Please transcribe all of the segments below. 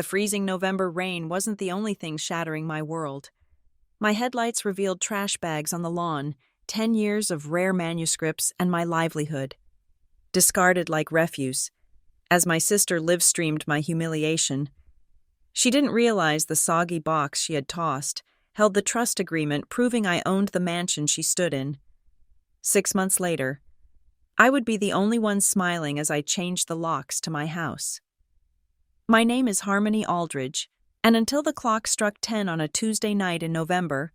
The freezing November rain wasn't the only thing shattering my world. My headlights revealed trash bags on the lawn, 10 years of rare manuscripts, and my livelihood. Discarded like refuse, as my sister livestreamed my humiliation. She didn't realize the soggy box she had tossed held the trust agreement proving I owned the mansion she stood in. 6 months later, I would be the only one smiling as I changed the locks to my house. My name is Harmony Aldridge, and until the clock struck 10 on a Tuesday night in November,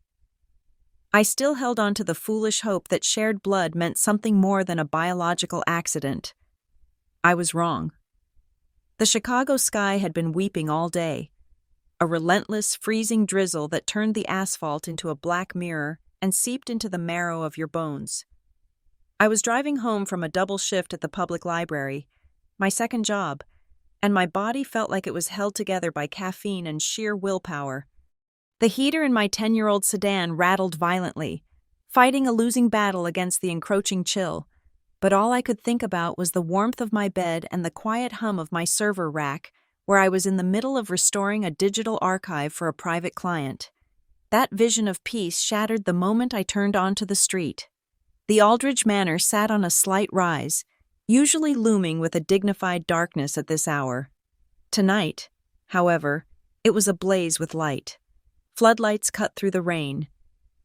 I still held on to the foolish hope that shared blood meant something more than a biological accident. I was wrong. The Chicago sky had been weeping all day, a relentless, freezing drizzle that turned the asphalt into a black mirror and seeped into the marrow of your bones. I was driving home from a double shift at the public library, my second job, and my body felt like it was held together by caffeine and sheer willpower. The heater in my 10-year-old sedan rattled violently, fighting a losing battle against the encroaching chill, but all I could think about was the warmth of my bed and the quiet hum of my server rack, where I was in the middle of restoring a digital archive for a private client. That vision of peace shattered the moment I turned onto the street. The Aldridge Manor sat on a slight rise, usually looming with a dignified darkness at this hour. Tonight, however, it was ablaze with light. Floodlights cut through the rain,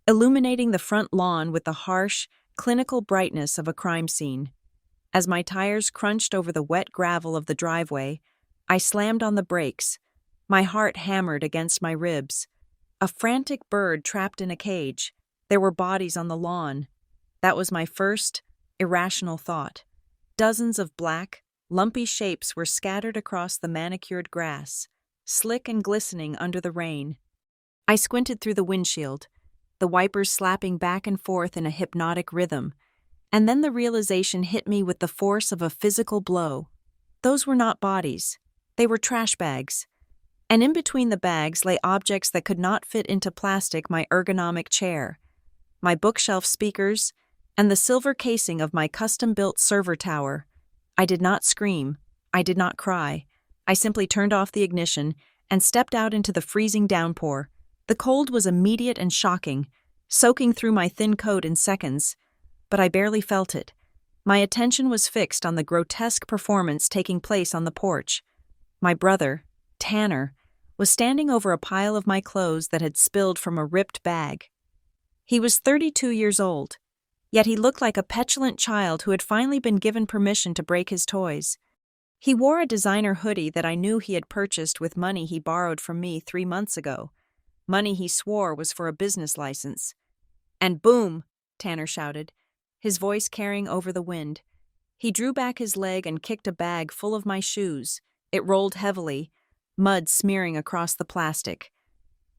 illuminating the front lawn with the harsh, clinical brightness of a crime scene. As my tires crunched over the wet gravel of the driveway, I slammed on the brakes, my heart hammered against my ribs. A frantic bird trapped in a cage. There were bodies on the lawn. That was my first, irrational thought. Dozens of black, lumpy shapes were scattered across the manicured grass, slick and glistening under the rain. I squinted through the windshield, the wipers slapping back and forth in a hypnotic rhythm, and then the realization hit me with the force of a physical blow. Those were not bodies. They were trash bags. And in between the bags lay objects that could not fit into plastic: my ergonomic chair, my bookshelf speakers, and the silver casing of my custom-built server tower. I did not scream. I did not cry. I simply turned off the ignition and stepped out into the freezing downpour. The cold was immediate and shocking, soaking through my thin coat in seconds, but I barely felt it. My attention was fixed on the grotesque performance taking place on the porch. My brother, Tanner, was standing over a pile of my clothes that had spilled from a ripped bag. He was 32 years old, yet he looked like a petulant child who had finally been given permission to break his toys. He wore a designer hoodie that I knew he had purchased with money he borrowed from me 3 months ago, money he swore was for a business license. And boom, Tanner shouted, his voice carrying over the wind. He drew back his leg and kicked a bag full of my shoes. It rolled heavily, mud smearing across the plastic.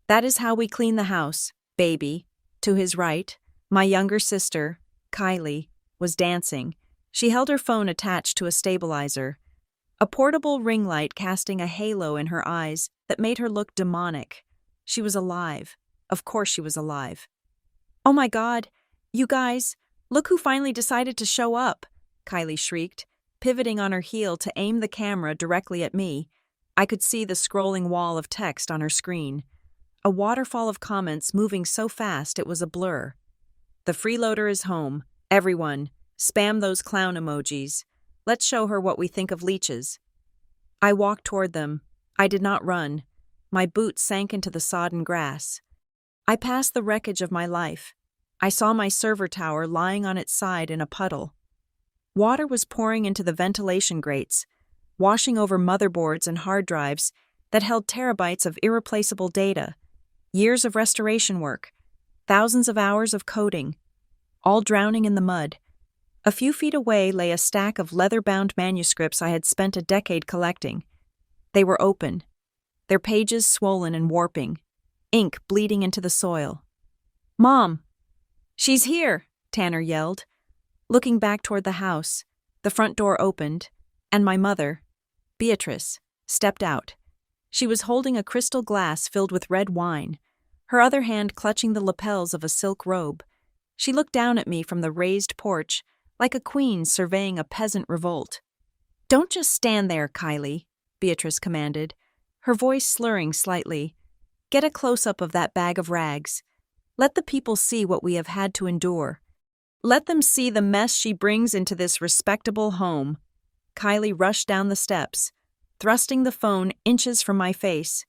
"That is how we clean the house, baby." To his right, my younger sister, Kylie, was dancing. She held her phone attached to a stabilizer, a portable ring light casting a halo in her eyes that made her look demonic. She was alive. Of course she was alive. "Oh my God, you guys, look who finally decided to show up," Kylie shrieked, pivoting on her heel to aim the camera directly at me. I could see the scrolling wall of text on her screen, a waterfall of comments moving so fast it was a blur. "The freeloader is home. Everyone, spam those clown emojis. Let's show her what we think of leeches." I walked toward them. I did not run. My boots sank into the sodden grass. I passed the wreckage of my life. I saw my server tower lying on its side in a puddle. Water was pouring into the ventilation grates, washing over motherboards and hard drives that held terabytes of irreplaceable data, years of restoration work, thousands of hours of coding, all drowning in the mud. A few feet away lay a stack of leather-bound manuscripts I had spent a decade collecting. They were open, their pages swollen and warping, ink bleeding into the soil. "Mom!" "She's here!" Tanner yelled. Looking back toward the house, the front door opened, and my mother, Beatrice, stepped out. She was holding a crystal glass filled with red wine, her other hand clutching the lapels of a silk robe. She looked down at me from the raised porch, like a queen surveying a peasant revolt. "Don't just stand there, Kylie," Beatrice commanded, her voice slurring slightly. Get a close-up of that bag of rags. Let the people see what we have had to endure. Let them see the mess she brings into this respectable home. Kylie rushed down the steps, thrusting the phone inches from my face.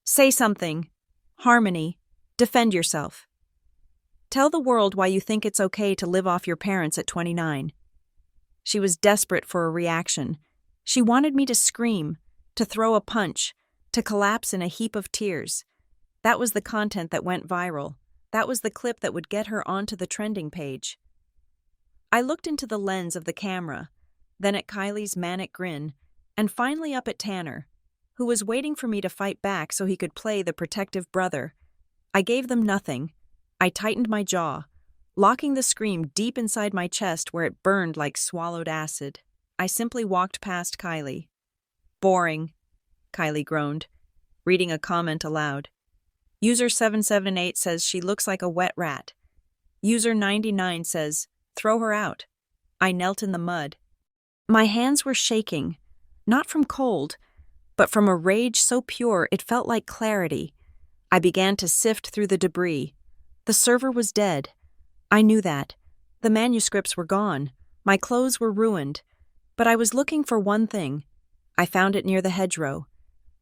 Say something. Harmony, defend yourself. Tell the world why you think it's okay to live off your parents at 29. She was desperate for a reaction. She wanted me to scream, to throw a punch, to collapse in a heap of tears. That was the content that went viral. That was the clip that would get her onto the trending page. I looked into the lens of the camera, then at Kylie's manic grin, and finally up at Tanner, who was waiting for me to fight back so he could play the protective brother. I gave them nothing. I tightened my jaw, locking the scream deep inside my chest where it burned like swallowed acid. I simply walked past Kylie. Boring, Kylie groaned, reading a comment aloud. User 778 says she looks like a wet rat. User 99 says, throw her out. I knelt in the mud. My hands were shaking, not from cold, but from a rage so pure it felt like clarity. I began to sift through the debris. The server was dead. I knew that. The manuscripts were gone. My clothes were ruined. But I was looking for one thing. I found it near the hedgerow.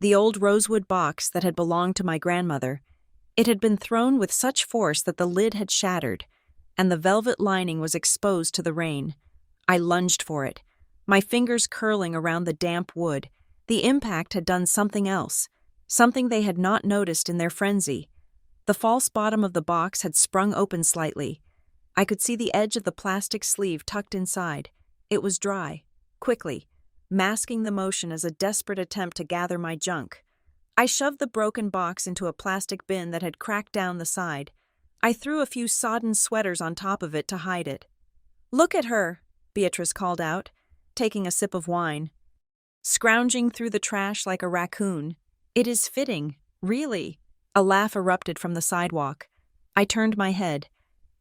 The old rosewood box that had belonged to my grandmother. It had been thrown with such force that the lid had shattered, and the velvet lining was exposed to the rain. I lunged for it, my fingers curling around the damp wood. The impact had done something else, something they had not noticed in their frenzy. The false bottom of the box had sprung open slightly. I could see the edge of the plastic sleeve tucked inside. It was dry, quickly, masking the motion as a desperate attempt to gather my junk. I shoved the broken box into a plastic bin that had cracked down the side. I threw a few sodden sweaters on top of it to hide it. Look at her, Beatrice called out, taking a sip of wine. Scrounging through the trash like a raccoon. It is fitting, really. A laugh erupted from the sidewalk. I turned my head.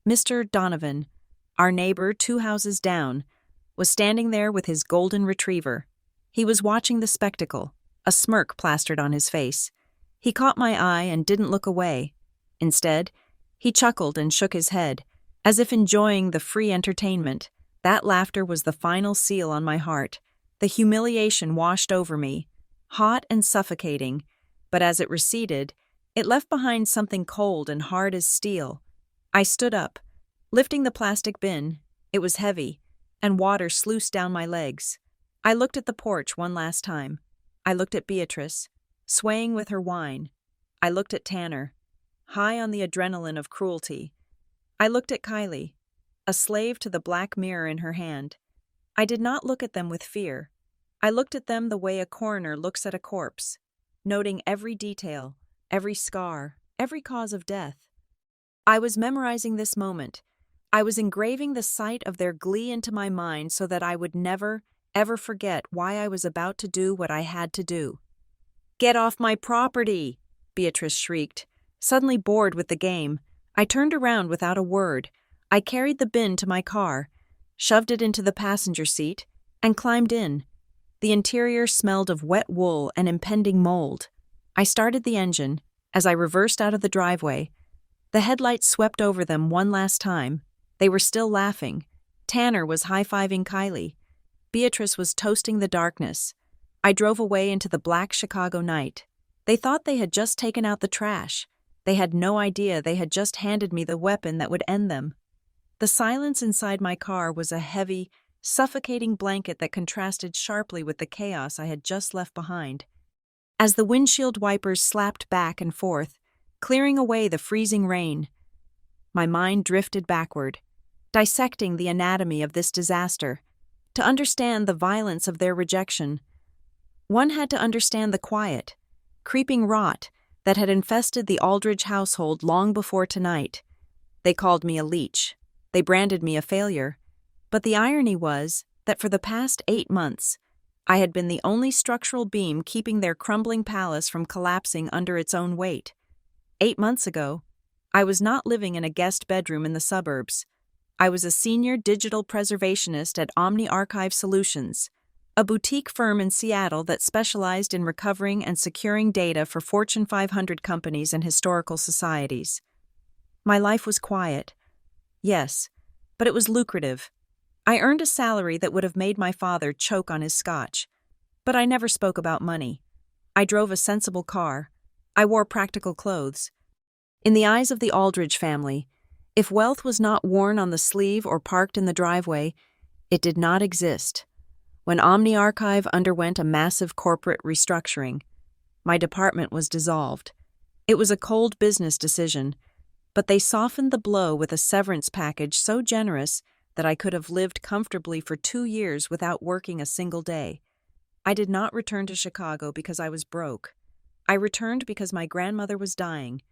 Mr. Donovan, our neighbor 2 houses down, was standing there with his golden retriever. He was watching the spectacle, a smirk plastered on his face. He caught my eye and didn't look away. Instead, he chuckled and shook his head, as if enjoying the free entertainment. That laughter was the final seal on my heart. The humiliation washed over me, hot and suffocating, but as it receded, it left behind something cold and hard as steel. I stood up, lifting the plastic bin. It was heavy, and water sluiced down my legs. I looked at the porch one last time. I looked at Beatrice, swaying with her wine. I looked at Tanner, high on the adrenaline of cruelty. I looked at Kylie, a slave to the black mirror in her hand. I did not look at them with fear. I looked at them the way a coroner looks at a corpse, noting every detail, every scar, every cause of death. I was memorizing this moment. I was engraving the sight of their glee into my mind so that I would never, ever forget why I was about to do what I had to do. Get off my property, Beatrice shrieked, suddenly bored with the game. I turned around without a word. I carried the bin to my car, shoved it into the passenger seat, and climbed in. The interior smelled of wet wool and impending mold. I started the engine. As I reversed out of the driveway, the headlights swept over them one last time. They were still laughing. Tanner was high-fiving Kylie. Beatrice was toasting the darkness. I drove away into the black Chicago night. They thought they had just taken out the trash. They had no idea they had just handed me the weapon that would end them. The silence inside my car was a heavy, suffocating blanket that contrasted sharply with the chaos I had just left behind. As the windshield wipers slapped back and forth, clearing away the freezing rain, my mind drifted backward, dissecting the anatomy of this disaster. To understand the violence of their rejection, one had to understand the quiet, creeping rot that had infested the Aldridge household long before tonight. They called me a leech. They branded me a failure. But the irony was that for the past 8 months, I had been the only structural beam keeping their crumbling palace from collapsing under its own weight. 8 months ago, I was not living in a guest bedroom in the suburbs. I was a senior digital preservationist at Omni Archive Solutions, a boutique firm in Seattle that specialized in recovering and securing data for Fortune 500 companies and historical societies. My life was quiet. Yes, but it was lucrative. I earned a salary that would have made my father choke on his scotch. But I never spoke about money. I drove a sensible car. I wore practical clothes. In the eyes of the Aldridge family, if wealth was not worn on the sleeve or parked in the driveway, it did not exist. When Omni Archive underwent a massive corporate restructuring, my department was dissolved. It was a cold business decision, but they softened the blow with a severance package so generous that I could have lived comfortably for 2 years without working a single day. I did not return to Chicago because I was broke. I returned because my grandmother was dying.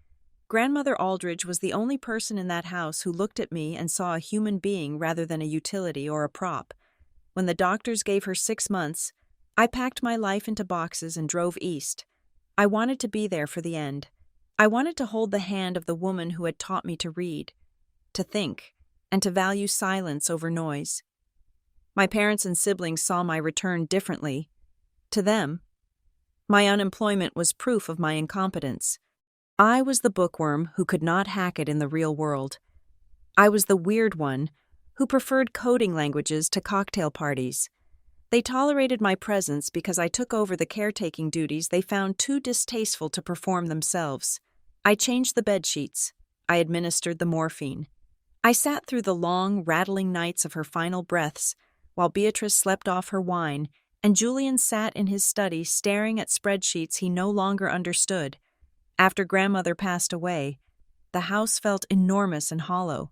Grandmother Aldridge was the only person in that house who looked at me and saw a human being rather than a utility or a prop. When the doctors gave her 6 months, I packed my life into boxes and drove east. I wanted to be there for the end. I wanted to hold the hand of the woman who had taught me to read, to think, and to value silence over noise. My parents and siblings saw my return differently. To them, my unemployment was proof of my incompetence. I was the bookworm who could not hack it in the real world. I was the weird one who preferred coding languages to cocktail parties. They tolerated my presence because I took over the caretaking duties they found too distasteful to perform themselves. I changed the bed sheets. I administered the morphine. I sat through the long, rattling nights of her final breaths, while Beatrice slept off her wine, and Julian sat in his study staring at spreadsheets he no longer understood. After grandmother passed away, the house felt enormous and hollow.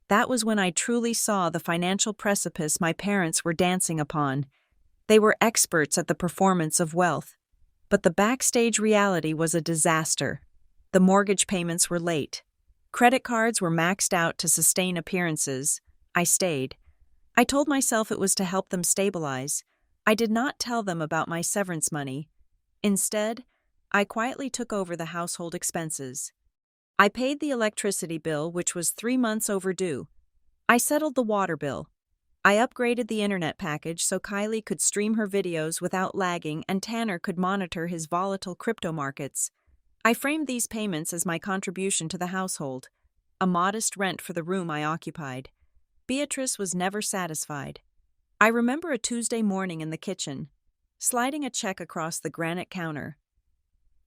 That was when I truly saw the financial precipice my parents were dancing upon. They were experts at the performance of wealth. But the backstage reality was a disaster. The mortgage payments were late. Credit cards were maxed out to sustain appearances. I stayed. I told myself it was to help them stabilize. I did not tell them about my severance money. Instead, I quietly took over the household expenses. I paid the electricity bill, which was 3 months overdue. I settled the water bill. I upgraded the internet package so Kylie could stream her videos without lagging and Tanner could monitor his volatile crypto markets. I framed these payments as my contribution to the household, a modest rent for the room I occupied. Beatrice was never satisfied. I remember a Tuesday morning in the kitchen, sliding a check across the granite counter.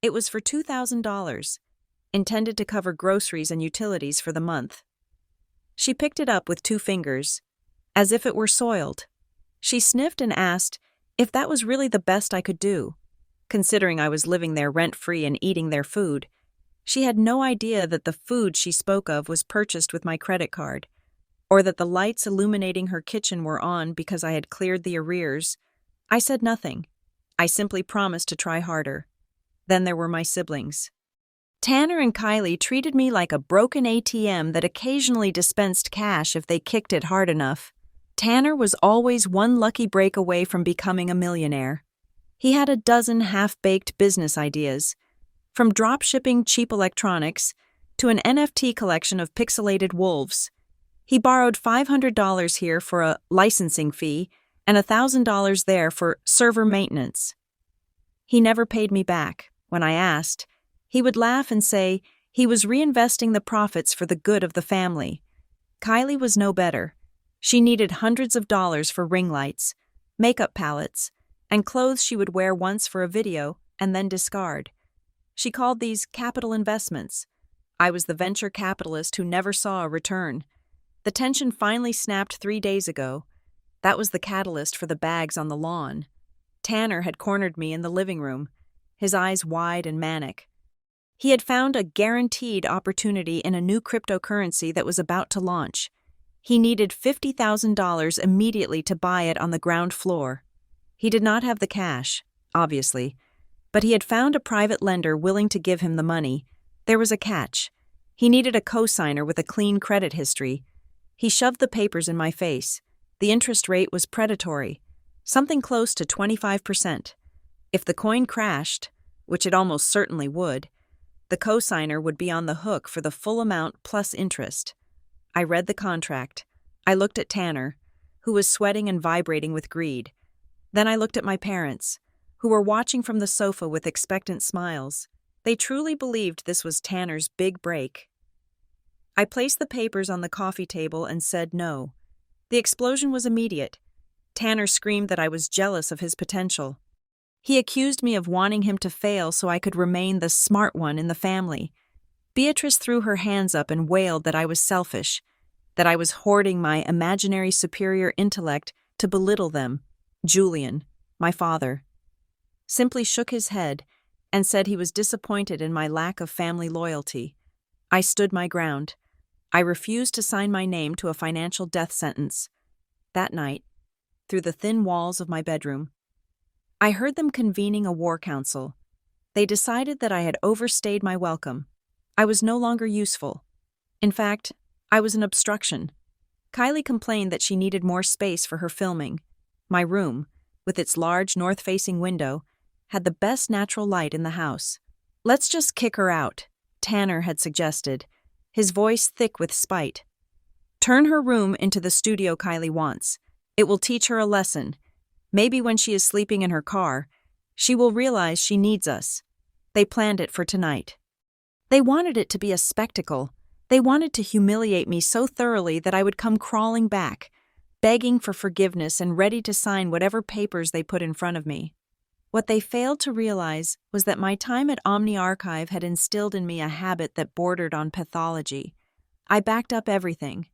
It was for $2,000, intended to cover groceries and utilities for the month. She picked it up with 2 fingers, as if it were soiled. She sniffed and asked if that was really the best I could do. Considering I was living there rent-free and eating their food, she had no idea that the food she spoke of was purchased with my credit card, or that the lights illuminating her kitchen were on because I had cleared the arrears. I said nothing. I simply promised to try harder. Then there were my siblings. Tanner and Kylie treated me like a broken ATM that occasionally dispensed cash if they kicked it hard enough. Tanner was always one lucky break away from becoming a millionaire. He had a dozen half-baked business ideas, from drop-shipping cheap electronics to an NFT collection of pixelated wolves. He borrowed $500 here for a licensing fee and $1,000 there for server maintenance. He never paid me back. When I asked, he would laugh and say he was reinvesting the profits for the good of the family. Kylie was no better. She needed hundreds of dollars for ring lights, makeup palettes, and clothes she would wear once for a video and then discard. She called these capital investments. I was the venture capitalist who never saw a return. The tension finally snapped 3 days ago. That was the catalyst for the bags on the lawn. Tanner had cornered me in the living room, his eyes wide and manic. He had found a guaranteed opportunity in a new cryptocurrency that was about to launch. He needed $50,000 immediately to buy it on the ground floor. He did not have the cash, obviously, but he had found a private lender willing to give him the money. There was a catch. He needed a cosigner with a clean credit history. He shoved the papers in my face. The interest rate was predatory, something close to 25%. If the coin crashed, which it almost certainly would, the cosigner would be on the hook for the full amount plus interest. I read the contract. I looked at Tanner, who was sweating and vibrating with greed. Then I looked at my parents, who were watching from the sofa with expectant smiles. They truly believed this was Tanner's big break. I placed the papers on the coffee table and said no. The explosion was immediate. Tanner screamed that I was jealous of his potential. He accused me of wanting him to fail so I could remain the smart one in the family. Beatrice threw her hands up and wailed that I was selfish, that I was hoarding my imaginary superior intellect to belittle them. Julian, my father, simply shook his head and said he was disappointed in my lack of family loyalty. I stood my ground. I refused to sign my name to a financial death sentence. That night, through the thin walls of my bedroom, I heard them convening a war council. They decided that I had overstayed my welcome. I was no longer useful. In fact, I was an obstruction. Kylie complained that she needed more space for her filming. My room, with its large north-facing window, had the best natural light in the house. "Let's just kick her out," Tanner had suggested, his voice thick with spite. "Turn her room into the studio Kylie wants. It will teach her a lesson. Maybe when she is sleeping in her car, she will realize she needs us." They planned it for tonight. They wanted it to be a spectacle. They wanted to humiliate me so thoroughly that I would come crawling back, begging for forgiveness and ready to sign whatever papers they put in front of me. What they failed to realize was that my time at Omni Archive had instilled in me a habit that bordered on pathology. I backed up everything.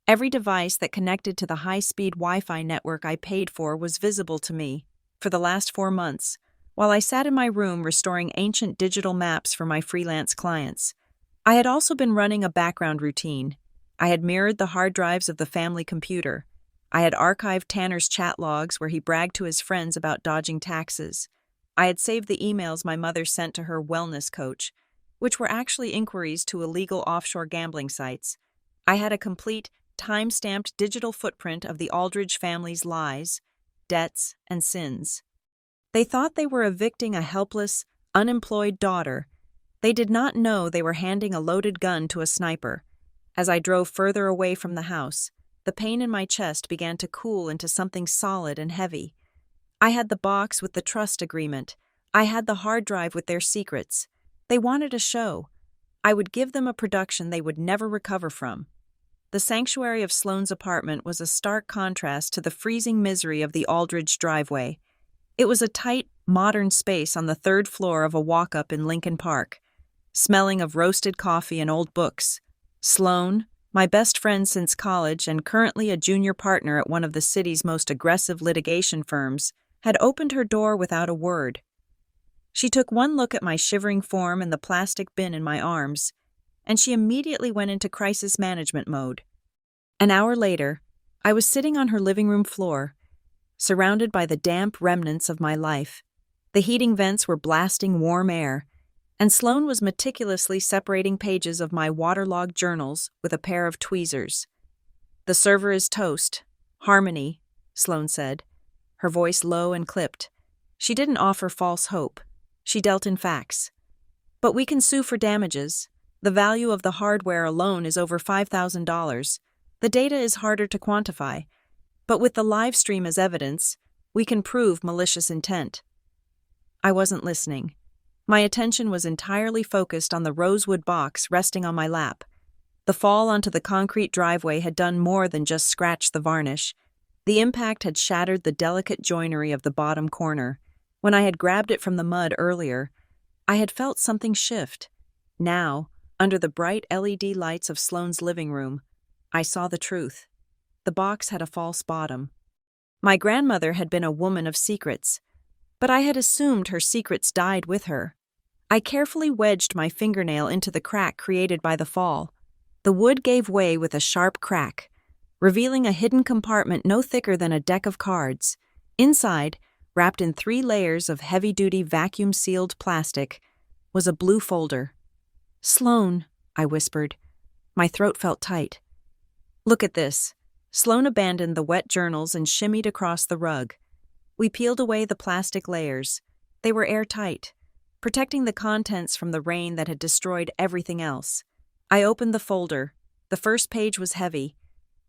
Every device that connected to the high-speed Wi-Fi network I paid for was visible to me. For the last 4 months, while I sat in my room restoring ancient digital maps for my freelance clients, I had also been running a background routine. I had mirrored the hard drives of the family computer. I had archived Tanner's chat logs where he bragged to his friends about dodging taxes. I had saved the emails my mother sent to her wellness coach, which were actually inquiries to illegal offshore gambling sites. I had a complete, time-stamped digital footprint of the Aldridge family's lies, debts, and sins. They thought they were evicting a helpless, unemployed daughter. They did not know they were handing a loaded gun to a sniper. As I drove further away from the house, the pain in my chest began to cool into something solid and heavy. I had the box with the trust agreement. I had the hard drive with their secrets. They wanted a show. I would give them a production they would never recover from. The sanctuary of Sloane's apartment was a stark contrast to the freezing misery of the Aldridge driveway. It was a tight, modern space on the 3rd floor of a walk-up in Lincoln Park, smelling of roasted coffee and old books. Sloane, my best friend since college and currently a junior partner at one of the city's most aggressive litigation firms, had opened her door without a word. She took one look at my shivering form and the plastic bin in my arms, and she immediately went into crisis management mode. An hour later, I was sitting on her living room floor, surrounded by the damp remnants of my life. The heating vents were blasting warm air, and Sloane was meticulously separating pages of my waterlogged journals with a pair of tweezers. "The server is toast. Harmony," Sloane said, her voice low and clipped. She didn't offer false hope. She dealt in facts. "But we can sue for damages. The value of the hardware alone is over $5,000. The data is harder to quantify. But with the live stream as evidence, we can prove malicious intent." I wasn't listening. My attention was entirely focused on the rosewood box resting on my lap. The fall onto the concrete driveway had done more than just scratch the varnish. The impact had shattered the delicate joinery of the bottom corner. When I had grabbed it from the mud earlier, I had felt something shift. Now, under the bright LED lights of Sloane's living room, I saw the truth. The box had a false bottom. My grandmother had been a woman of secrets, but I had assumed her secrets died with her. I carefully wedged my fingernail into the crack created by the fall. The wood gave way with a sharp crack, revealing a hidden compartment no thicker than a deck of cards. Inside, wrapped in 3 layers of heavy-duty vacuum-sealed plastic, was a blue folder. "Sloane," I whispered. My throat felt tight. "Look at this." Sloane abandoned the wet journals and shimmied across the rug. We peeled away the plastic layers. They were airtight, protecting the contents from the rain that had destroyed everything else. I opened the folder. The first page was heavy.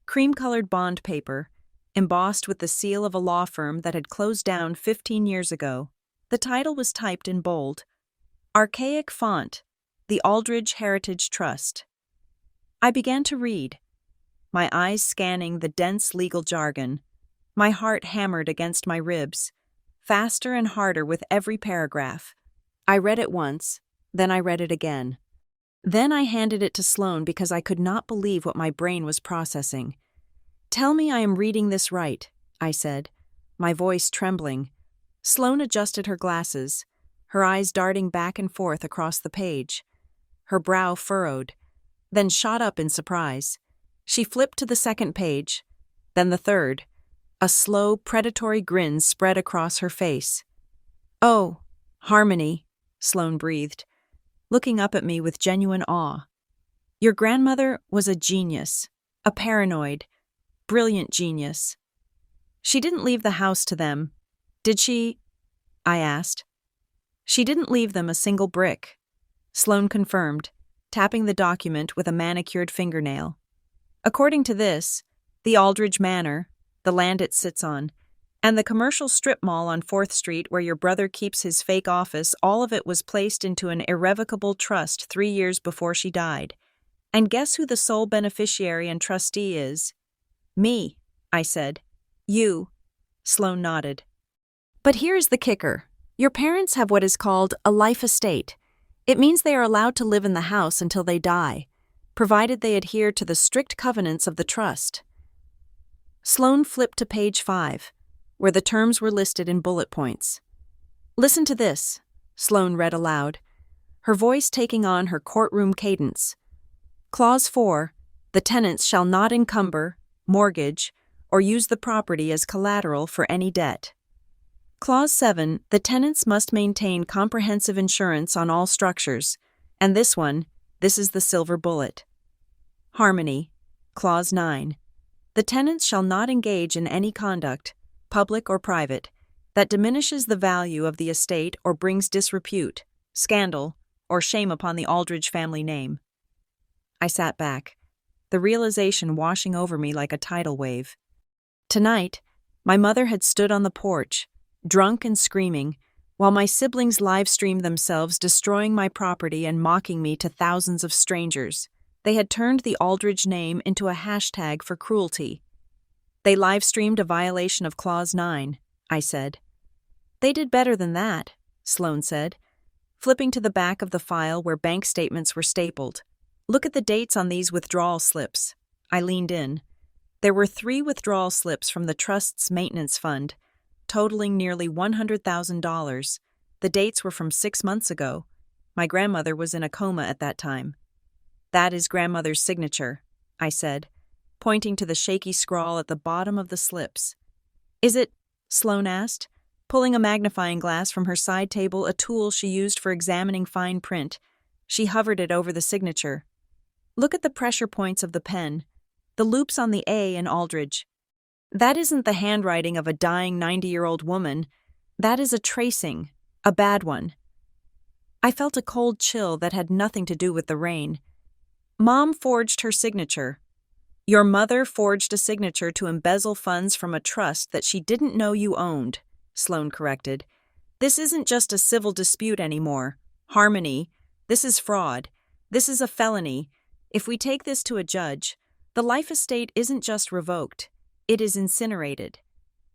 Cream-colored bond paper. embossed with the seal of a law firm that had closed down 15 years ago. The title was typed in bold. Archaic font, The Aldridge Heritage Trust. I began to read, my eyes scanning the dense legal jargon. My heart hammered against my ribs, faster and harder with every paragraph. I read it once, then I read it again. Then I handed it to Sloane because I could not believe what my brain was processing. "Tell me I am reading this right," I said, my voice trembling. Sloane adjusted her glasses, her eyes darting back and forth across the page. Her brow furrowed, then shot up in surprise. She flipped to the second page, then the third. A slow, predatory grin spread across her face. "Oh, Harmony," Sloane breathed, looking up at me with genuine awe. "Your grandmother was a genius, a paranoid, brilliant genius. She didn't leave the house to them, did she?" I asked. "She didn't leave them a single brick," Sloane confirmed, tapping the document with a manicured fingernail. "According to this, the Aldridge Manor, the land it sits on, and the commercial strip mall on 4th Street where your brother keeps his fake office, all of it was placed into an irrevocable trust 3 years before she died. And guess who the sole beneficiary and trustee is?" "Me," I said. "You," Sloane nodded. "But here's the kicker. Your parents have what is called a life estate. It means they are allowed to live in the house until they die, provided they adhere to the strict covenants of the trust." Sloane flipped to page 5, where the terms were listed in bullet points. "Listen to this," Sloane read aloud, her voice taking on her courtroom cadence. "Clause 4, the tenants shall not encumber, mortgage, or use the property as collateral for any debt. Clause 7, the tenants must maintain comprehensive insurance on all structures, and this is the silver bullet. Harmony, Clause 9, the tenants shall not engage in any conduct, public or private, that diminishes the value of the estate or brings disrepute, scandal, or shame upon the Aldridge family name." I sat back, the realization washing over me like a tidal wave. Tonight, my mother had stood on the porch, drunk and screaming, while my siblings live-streamed themselves destroying my property and mocking me to thousands of strangers. They had turned the Aldridge name into a hashtag for cruelty. "They live-streamed a violation of Clause 9, I said. "They did better than that," Sloane said, flipping to the back of the file where bank statements were stapled. "Look at the dates on these withdrawal slips." I leaned in. There were 3 withdrawal slips from the trust's maintenance fund, totaling nearly $100,000. The dates were from 6 months ago. My grandmother was in a coma at that time. "That is grandmother's signature," I said, pointing to the shaky scrawl at the bottom of the slips. "Is it?" Sloane asked, pulling a magnifying glass from her side table, a tool she used for examining fine print. She hovered it over the signature. "Look at the pressure points of the pen, the loops on the A in Aldridge. That isn't the handwriting of a dying 90-year-old woman. That is a tracing, a bad one." I felt a cold chill that had nothing to do with the rain. "Mom forged her signature." "Your mother forged a signature to embezzle funds from a trust that she didn't know you owned," Sloane corrected. "This isn't just a civil dispute anymore. Harmony, this is fraud. This is a felony. If we take this to a judge, the life estate isn't just revoked, it is incinerated."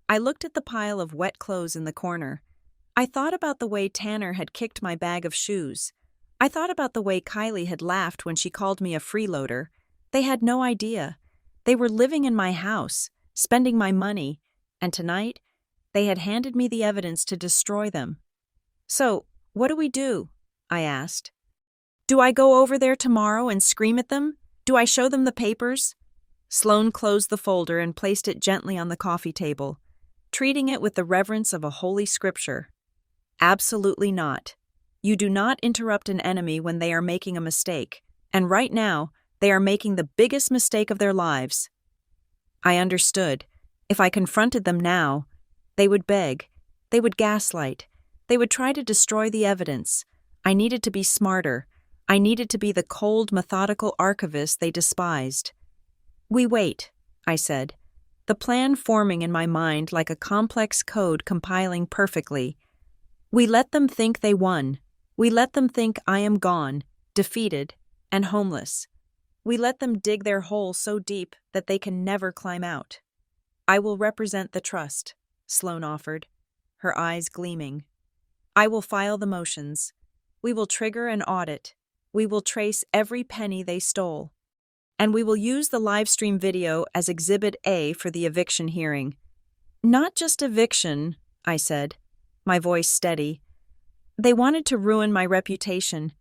I looked at the pile of wet clothes in the corner. I thought about the way Tanner had kicked my bag of shoes. I thought about the way Kylie had laughed when she called me a freeloader. They had no idea. They were living in my house, spending my money, and tonight, they had handed me the evidence to destroy them. "So, what do we do?" I asked. "Do I go over there tomorrow and scream at them? Do I show them the papers?" Sloane closed the folder and placed it gently on the coffee table, treating it with the reverence of a holy scripture. "Absolutely not. You do not interrupt an enemy when they are making a mistake, and right now, they are making the biggest mistake of their lives." I understood. If I confronted them now, they would beg, they would gaslight, they would try to destroy the evidence. I needed to be smarter. I needed to be the cold, methodical archivist they despised. "We wait," I said. the plan forming in my mind like a complex code compiling perfectly. We let them think they won. We let them think I am gone, defeated, and homeless. We let them dig their hole so deep that they can never climb out. I will represent the trust, Sloane offered, her eyes gleaming. I will file the motions. We will trigger an audit. We will trace every penny they stole. And we will use the livestream video as Exhibit A for the eviction hearing. Not just eviction, I said, my voice steady. They wanted to ruin my reputation.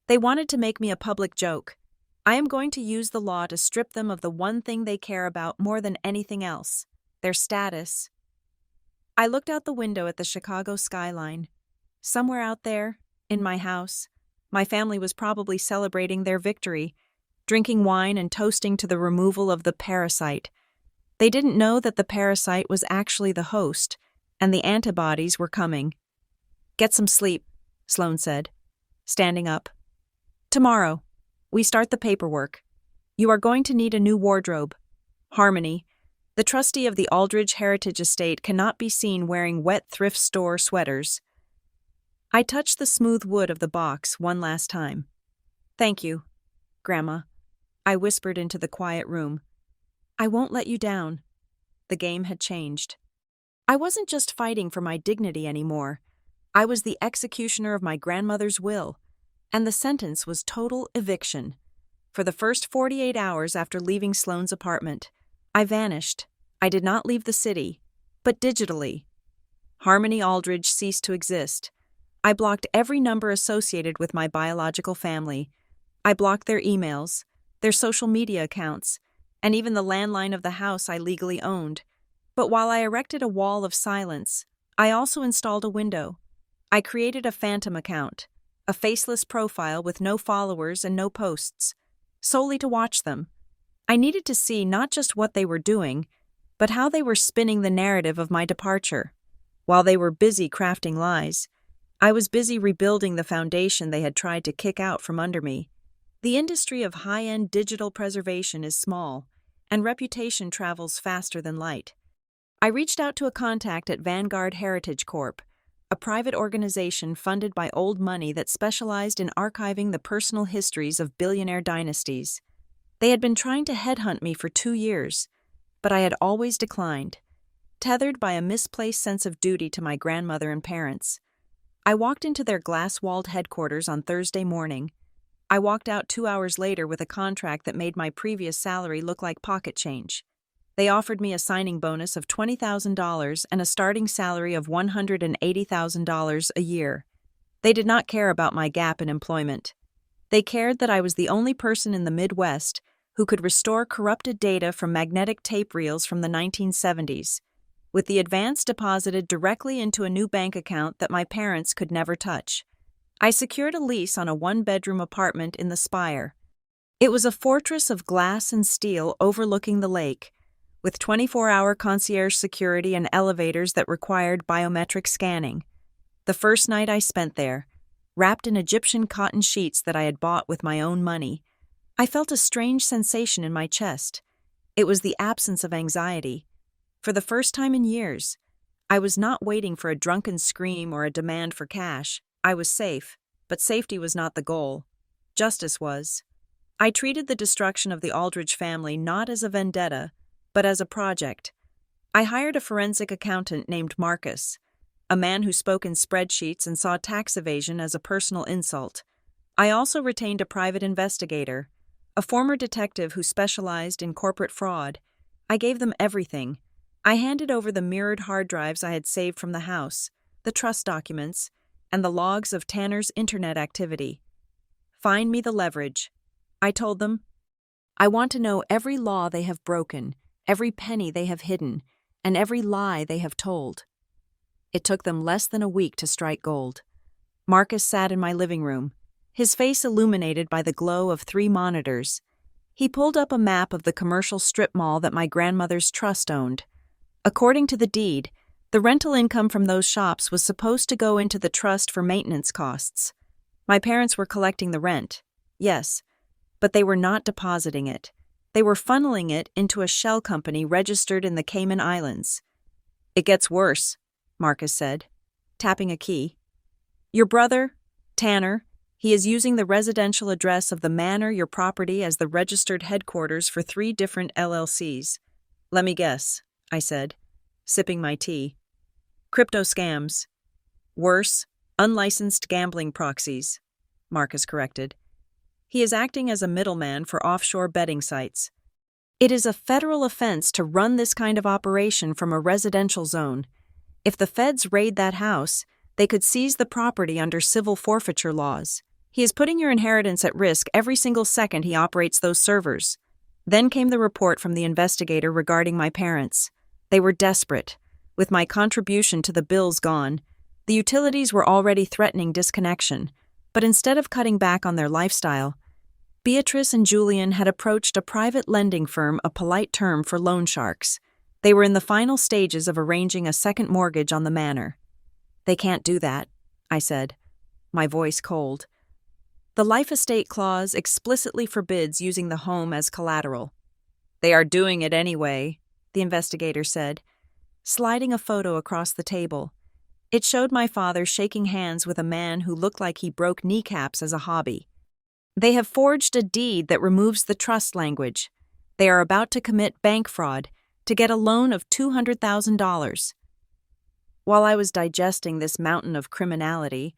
They wanted to make me a public joke. I am going to use the law to strip them of the one thing they care about more than anything else, their status. I looked out the window at the Chicago skyline. Somewhere out there, in my house, my family was probably celebrating their victory, drinking wine and toasting to the removal of the parasite. They didn't know that the parasite was actually the host, and the antibodies were coming. Get some sleep, Sloane said, standing up. Tomorrow, we start the paperwork. You are going to need a new wardrobe. Harmony, the trustee of the Aldridge Heritage Estate, cannot be seen wearing wet thrift store sweaters. I touched the smooth wood of the box one last time. Thank you, Grandma, I whispered into the quiet room. I won't let you down. The game had changed. I wasn't just fighting for my dignity anymore. I was the executioner of my grandmother's will, and the sentence was total eviction. For the first 48 hours after leaving Sloane's apartment, I vanished. I did not leave the city, but digitally. Harmony Aldridge ceased to exist. I blocked every number associated with my biological family. I blocked their emails, their social media accounts, and even the landline of the house I legally owned. But while I erected a wall of silence, I also installed a window. I created a phantom account, a faceless profile with no followers and no posts, solely to watch them. I needed to see not just what they were doing, but how they were spinning the narrative of my departure. While they were busy crafting lies, I was busy rebuilding the foundation they had tried to kick out from under me. The industry of high-end digital preservation is small, and reputation travels faster than light. I reached out to a contact at Vanguard Heritage Corp., a private organization funded by old money that specialized in archiving the personal histories of billionaire dynasties. They had been trying to headhunt me for 2 years, but I had always declined, tethered by a misplaced sense of duty to my grandmother and parents. I walked into their glass-walled headquarters on Thursday morning. I walked out 2 hours later with a contract that made my previous salary look like pocket change. They offered me a signing bonus of $20,000 and a starting salary of $180,000 a year. They did not care about my gap in employment. They cared that I was the only person in the Midwest who could restore corrupted data from magnetic tape reels from the 1970s, with the advance deposited directly into a new bank account that my parents could never touch. I secured a lease on a 1-bedroom apartment in the Spire. It was a fortress of glass and steel overlooking the lake, with 24-hour concierge security and elevators that required biometric scanning. The first night I spent there, wrapped in Egyptian cotton sheets that I had bought with my own money, I felt a strange sensation in my chest. It was the absence of anxiety. For the first time in years, I was not waiting for a drunken scream or a demand for cash. I was safe, but safety was not the goal. Justice was. I treated the destruction of the Aldridge family not as a vendetta, but as a project. I hired a forensic accountant named Marcus, a man who spoke in spreadsheets and saw tax evasion as a personal insult. I also retained a private investigator, a former detective who specialized in corporate fraud. I gave them everything. I handed over the mirrored hard drives I had saved from the house, the trust documents, and the logs of Tanner's internet activity. Find me the leverage, I told them. I want to know every law they have broken, every penny they have hidden, and every lie they have told. It took them less than a week to strike gold. Marcus sat in my living room, his face illuminated by the glow of 3 monitors. He pulled up a map of the commercial strip mall that my grandmother's trust owned. According to the deed, the rental income from those shops was supposed to go into the trust for maintenance costs. My parents were collecting the rent, yes, but they were not depositing it. They were funneling it into a shell company registered in the Cayman Islands. "It gets worse," Marcus said, tapping a key. "Your brother, Tanner, he is using the residential address of the manor, your property, as the registered headquarters for 3 different LLCs. Let me guess," I said, sipping my tea. "Crypto scams. Worse, unlicensed gambling proxies," Marcus corrected. "He is acting as a middleman for offshore betting sites. It is a federal offense to run this kind of operation from a residential zone. If the feds raid that house, they could seize the property under civil forfeiture laws. He is putting your inheritance at risk every single second he operates those servers." Then came the report from the investigator regarding my parents. They were desperate. With my contribution to the bills gone, the utilities were already threatening disconnection, but instead of cutting back on their lifestyle, Beatrice and Julian had approached a private lending firm, a polite term for loan sharks. They were in the final stages of arranging a second mortgage on the manor. "They can't do that," I said, my voice cold. "The life estate clause explicitly forbids using the home as collateral." "They are doing it anyway," the investigator said, sliding a photo across the table. It showed my father shaking hands with a man who looked like he broke kneecaps as a hobby. "They have forged a deed that removes the trust language. They are about to commit bank fraud to get a loan of $200,000. While I was digesting this mountain of criminality,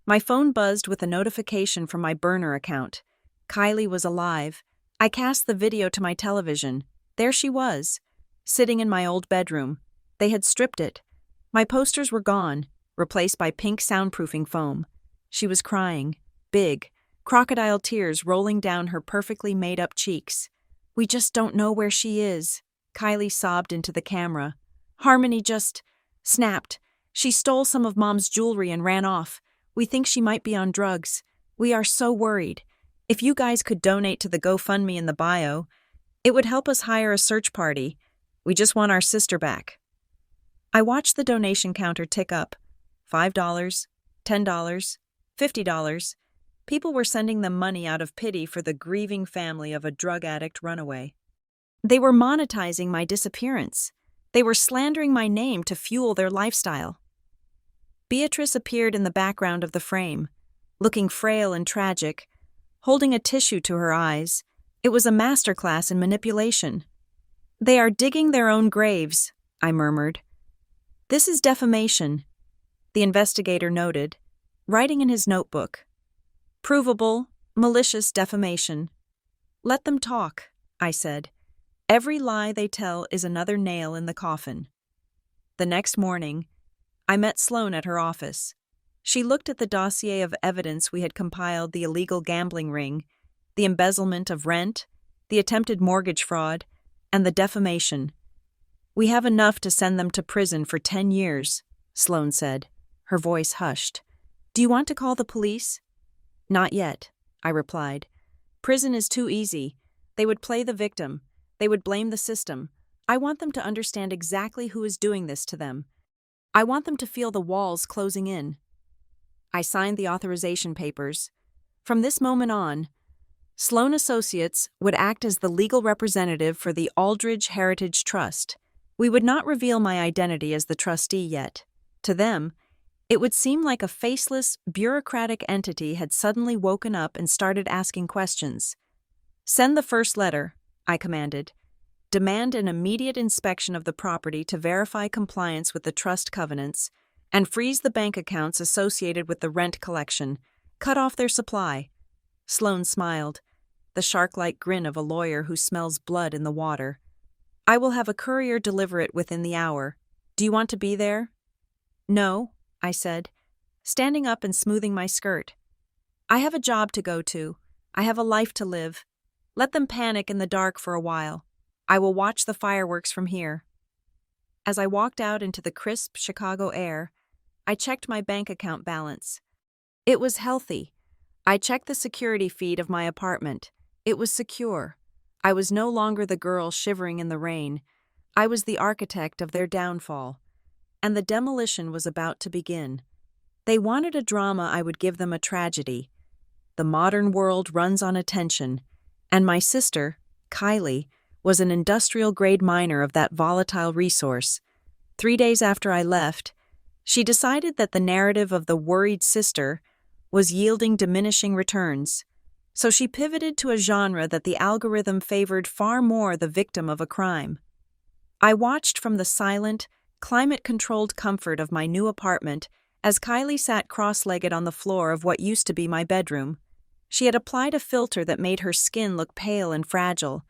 my phone buzzed with a notification from my burner account. Kylie was alive. I cast the video to my television. There she was, sitting in my old bedroom. They had stripped it. My posters were gone, replaced by pink soundproofing foam. She was crying, big, crocodile tears rolling down her perfectly made-up cheeks. "We just don't know where she is," Kylie sobbed into the camera. "Harmony just snapped. She stole some of Mom's jewelry and ran off. We think she might be on drugs. We are so worried. If you guys could donate to the GoFundMe in the bio, it would help us hire a search party. We just want our sister back." I watched the donation counter tick up. $5, $10, $50. People were sending them money out of pity for the grieving family of a drug addict runaway. They were monetizing my disappearance. They were slandering my name to fuel their lifestyle. Beatrice appeared in the background of the frame, looking frail and tragic, holding a tissue to her eyes. It was a masterclass in manipulation. "They are digging their own graves," I murmured. "This is defamation," the investigator noted, writing in his notebook. "Provable, malicious defamation." "Let them talk," I said. "Every lie they tell is another nail in the coffin." The next morning, I met Sloane at her office. She looked at the dossier of evidence we had compiled: the illegal gambling ring, the embezzlement of rent, the attempted mortgage fraud, and the defamation. "We have enough to send them to prison for 10 years, Sloane said, her voice hushed. "Do you want to call the police?" "Not yet," I replied. "Prison is too easy. They would play the victim. They would blame the system. I want them to understand exactly who is doing this to them. I want them to feel the walls closing in." I signed the authorization papers. From this moment on, Sloane Associates would act as the legal representative for the Aldridge Heritage Trust. We would not reveal my identity as the trustee yet. To them, it would seem like a faceless, bureaucratic entity had suddenly woken up and started asking questions. "Send the first letter," I commanded. "Demand an immediate inspection of the property to verify compliance with the trust covenants, and freeze the bank accounts associated with the rent collection. Cut off their supply." Sloane smiled, the shark-like grin of a lawyer who smells blood in the water. "I will have a courier deliver it within the hour. Do you want to be there?" "No," I said, standing up and smoothing my skirt. "I have a job to go to. I have a life to live. Let them panic in the dark for a while. I will watch the fireworks from here." As I walked out into the crisp Chicago air, I checked my bank account balance. It was healthy. I checked the security feed of my apartment. It was secure. I was no longer the girl shivering in the rain. I was the architect of their downfall. And the demolition was about to begin. They wanted a drama, I would give them a tragedy. The modern world runs on attention, and my sister, Kylie, was an industrial-grade miner of that volatile resource. 3 days after I left, she decided that the narrative of the worried sister was yielding diminishing returns. So she pivoted to a genre that the algorithm favored far more the victim of a crime. I watched from the silent, climate-controlled comfort of my new apartment as Kylie sat cross-legged on the floor of what used to be my bedroom. She had applied a filter that made her skin look pale and fragile,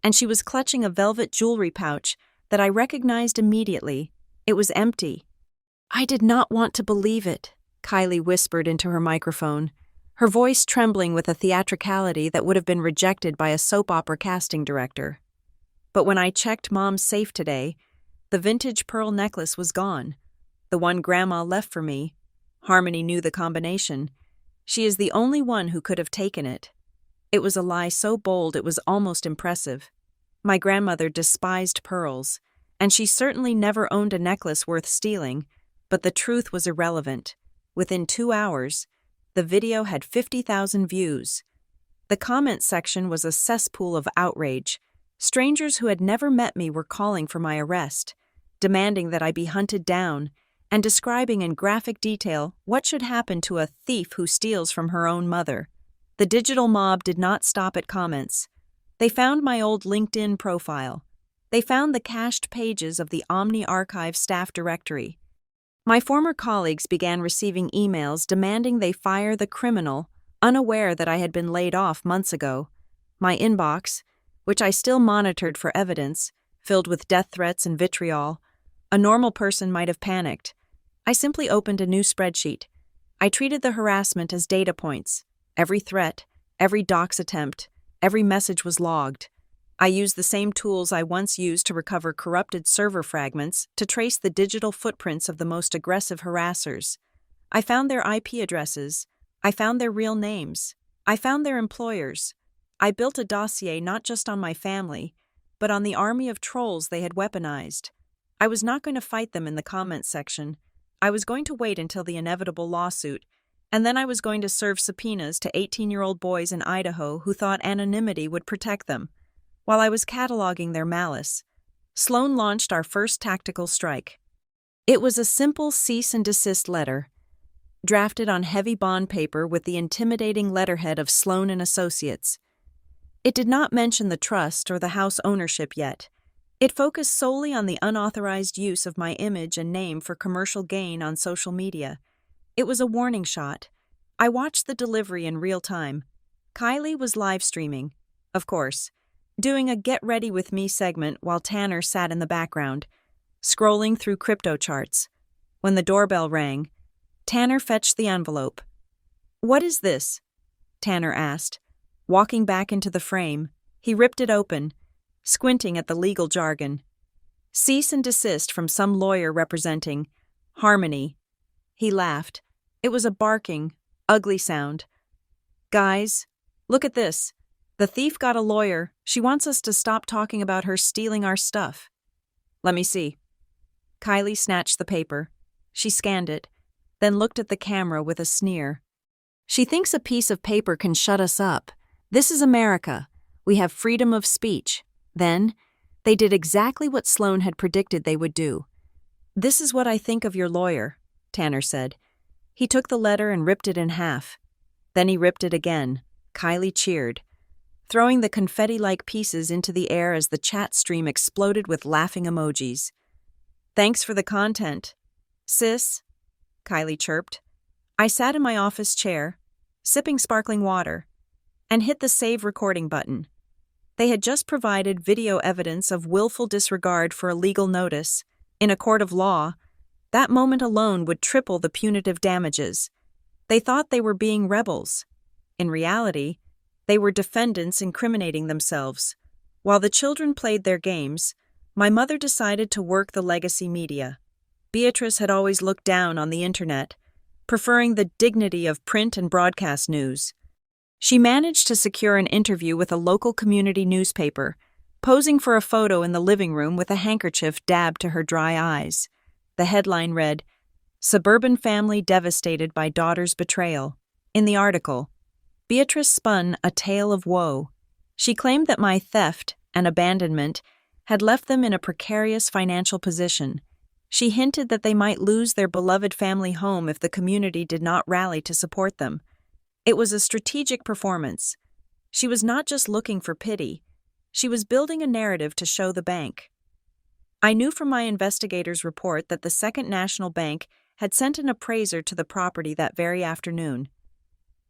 and she was clutching a velvet jewelry pouch that I recognized immediately. It was empty. "I did not want to believe it," Kylie whispered into her microphone, her voice trembling with a theatricality that would have been rejected by a soap opera casting director. But when I checked Mom's safe today, the vintage pearl necklace was gone. The one Grandma left for me. Harmony knew the combination. She is the only one who could have taken it. It was a lie so bold it was almost impressive. My grandmother despised pearls, and she certainly never owned a necklace worth stealing, but the truth was irrelevant. Within 2 hours, the video had 50,000 views. The comment section was a cesspool of outrage. Strangers who had never met me were calling for my arrest, demanding that I be hunted down, and describing in graphic detail what should happen to a thief who steals from her own mother. The digital mob did not stop at comments. They found my old LinkedIn profile. They found the cached pages of the Omni Archive staff directory. My former colleagues began receiving emails demanding they fire the criminal, unaware that I had been laid off months ago. My inbox, which I still monitored for evidence, filled with death threats and vitriol. A normal person might have panicked. I simply opened a new spreadsheet. I treated the harassment as data points. Every threat, every dox attempt, every message was logged. I used the same tools I once used to recover corrupted server fragments to trace the digital footprints of the most aggressive harassers. I found their IP addresses. I found their real names. I found their employers. I built a dossier not just on my family, but on the army of trolls they had weaponized. I was not going to fight them in the comments section. I was going to wait until the inevitable lawsuit, and then I was going to serve subpoenas to 18-year-old boys in Idaho who thought anonymity would protect them. While I was cataloging their malice, Sloan launched our first tactical strike. It was a simple cease and desist letter, drafted on heavy bond paper with the intimidating letterhead of Sloan and Associates. It did not mention the trust or the house ownership yet. It focused solely on the unauthorized use of my image and name for commercial gain on social media. It was a warning shot. I watched the delivery in real time. Kylie was live streaming, of course, doing a Get Ready With Me segment while Tanner sat in the background, scrolling through crypto charts. When the doorbell rang, Tanner fetched the envelope. "What is this?" Tanner asked. Walking back into the frame, he ripped it open, squinting at the legal jargon. Cease and desist from some lawyer representing Harmony. He laughed. It was a barking, ugly sound. "Guys, look at this. The thief got a lawyer. She wants us to stop talking about her stealing our stuff." "Let me see." Kylie snatched the paper. She scanned it, then looked at the camera with a sneer. "She thinks a piece of paper can shut us up. This is America. We have freedom of speech." Then, they did exactly what Sloan had predicted they would do. "This is what I think of your lawyer," Tanner said. He took the letter and ripped it in half. Then he ripped it again. Kylie cheered, throwing the confetti-like pieces into the air as the chat stream exploded with laughing emojis. "Thanks for the content, sis," Kylie chirped. I sat in my office chair, sipping sparkling water, and hit the save recording button. They had just provided video evidence of willful disregard for a legal notice. In a court of law, that moment alone would triple the punitive damages. They thought they were being rebels. In reality, they were defendants incriminating themselves. While the children played their games, my mother decided to work the legacy media. Beatrice had always looked down on the internet, preferring the dignity of print and broadcast news. She managed to secure an interview with a local community newspaper, posing for a photo in the living room with a handkerchief dabbed to her dry eyes. The headline read, "Suburban Family Devastated by Daughter's Betrayal." In the article, Beatrice spun a tale of woe. She claimed that my theft and abandonment had left them in a precarious financial position. She hinted that they might lose their beloved family home if the community did not rally to support them. It was a strategic performance. She was not just looking for pity. She was building a narrative to show the bank. I knew from my investigator's report that the Second National Bank had sent an appraiser to the property that very afternoon.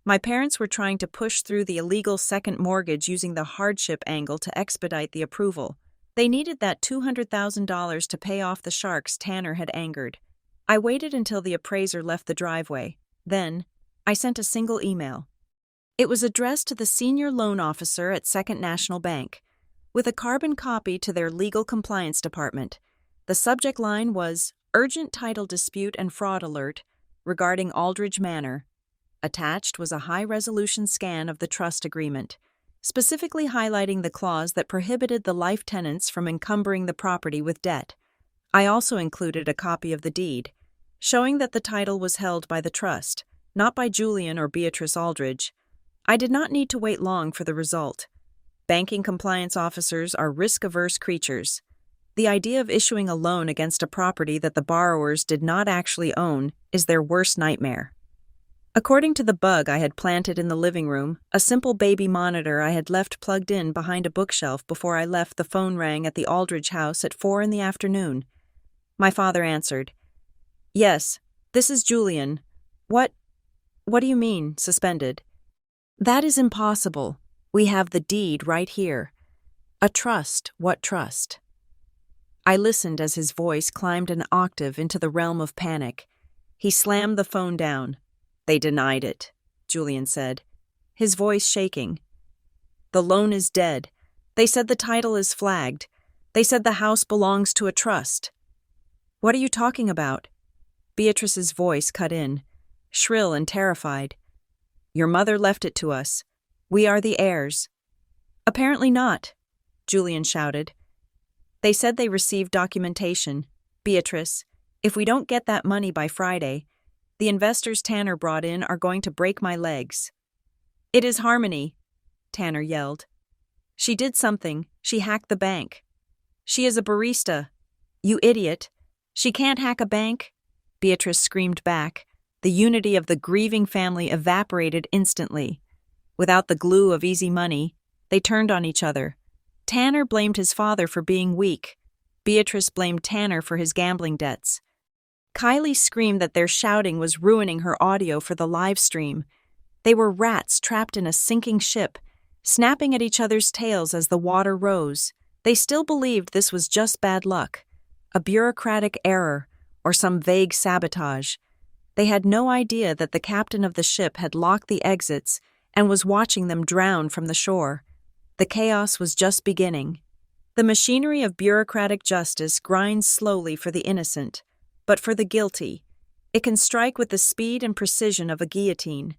My parents were trying to push through the illegal second mortgage using the hardship angle to expedite the approval. They needed that $200,000 to pay off the sharks Tanner had angered. I waited until the appraiser left the driveway. Then, I sent a single email. It was addressed to the senior loan officer at Second National Bank, with a carbon copy to their legal compliance department. The subject line was Urgent Title Dispute and Fraud Alert regarding Aldridge Manor. Attached was a high-resolution scan of the trust agreement, specifically highlighting the clause that prohibited the life tenants from encumbering the property with debt. I also included a copy of the deed, showing that the title was held by the trust, not by Julian or Beatrice Aldridge. I did not need to wait long for the result. Banking compliance officers are risk-averse creatures. The idea of issuing a loan against a property that the borrowers did not actually own is their worst nightmare. According to the bug I had planted in the living room, a simple baby monitor I had left plugged in behind a bookshelf before I left, the phone rang at the Aldridge house at 4 p.m. My father answered. "Yes, this is Julian. What do you mean, suspended?" "That is impossible. We have the deed right here. A trust, what trust?" I listened as his voice climbed an octave into the realm of panic. He slammed the phone down. "They denied it," Julian said, his voice shaking. "The loan is dead. They said the title is flagged. They said the house belongs to a trust." "What are you talking about?" Beatrice's voice cut in, shrill and terrified. "Your mother left it to us. We are the heirs." "Apparently not," Julian shouted. "They said they received documentation. Beatrice, if we don't get that money by Friday, the investors Tanner brought in are going to break my legs." "It is Harmony," Tanner yelled. "She did something. She hacked the bank." "She is a barista." "You idiot. She can't hack a bank," Beatrice screamed back. The unity of the grieving family evaporated instantly. Without the glue of easy money, they turned on each other. Tanner blamed his father for being weak. Beatrice blamed Tanner for his gambling debts. Kylie screamed that their shouting was ruining her audio for the live stream. They were rats trapped in a sinking ship, snapping at each other's tails as the water rose. They still believed this was just bad luck, a bureaucratic error, or some vague sabotage. They had no idea that the captain of the ship had locked the exits and was watching them drown from the shore. The chaos was just beginning. The machinery of bureaucratic justice grinds slowly for the innocent, but for the guilty, it can strike with the speed and precision of a guillotine.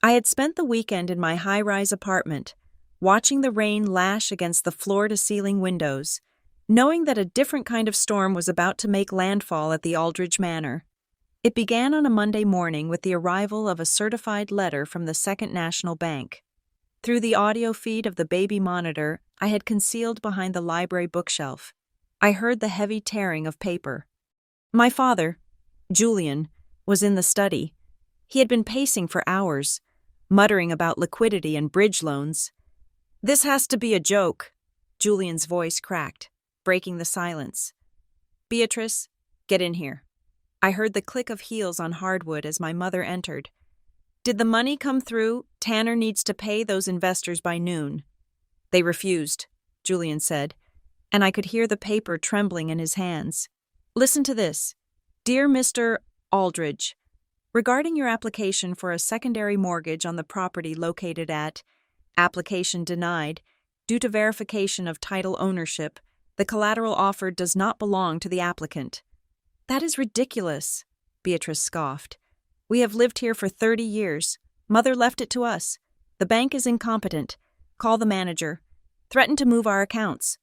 I had spent the weekend in my high-rise apartment, watching the rain lash against the floor-to-ceiling windows, knowing that a different kind of storm was about to make landfall at the Aldridge Manor. It began on a Monday morning with the arrival of a certified letter from the Second National Bank. Through the audio feed of the baby monitor I had concealed behind the library bookshelf, I heard the heavy tearing of paper. My father, Julian, was in the study. He had been pacing for hours, muttering about liquidity and bridge loans. "This has to be a joke," Julian's voice cracked, breaking the silence. "Beatrice, get in here." I heard the click of heels on hardwood as my mother entered. "Did the money come through? Tanner needs to pay those investors by noon." "They refused," Julian said, and I could hear the paper trembling in his hands. "Listen to this. Dear Mr. Aldridge, regarding your application for a secondary mortgage on the property located at application denied due to verification of title ownership, the collateral offered does not belong to the applicant." "That is ridiculous," Beatrice scoffed. "We have lived here for 30 years. Mother left it to us. The bank is incompetent. Call the manager. Threaten to move our accounts."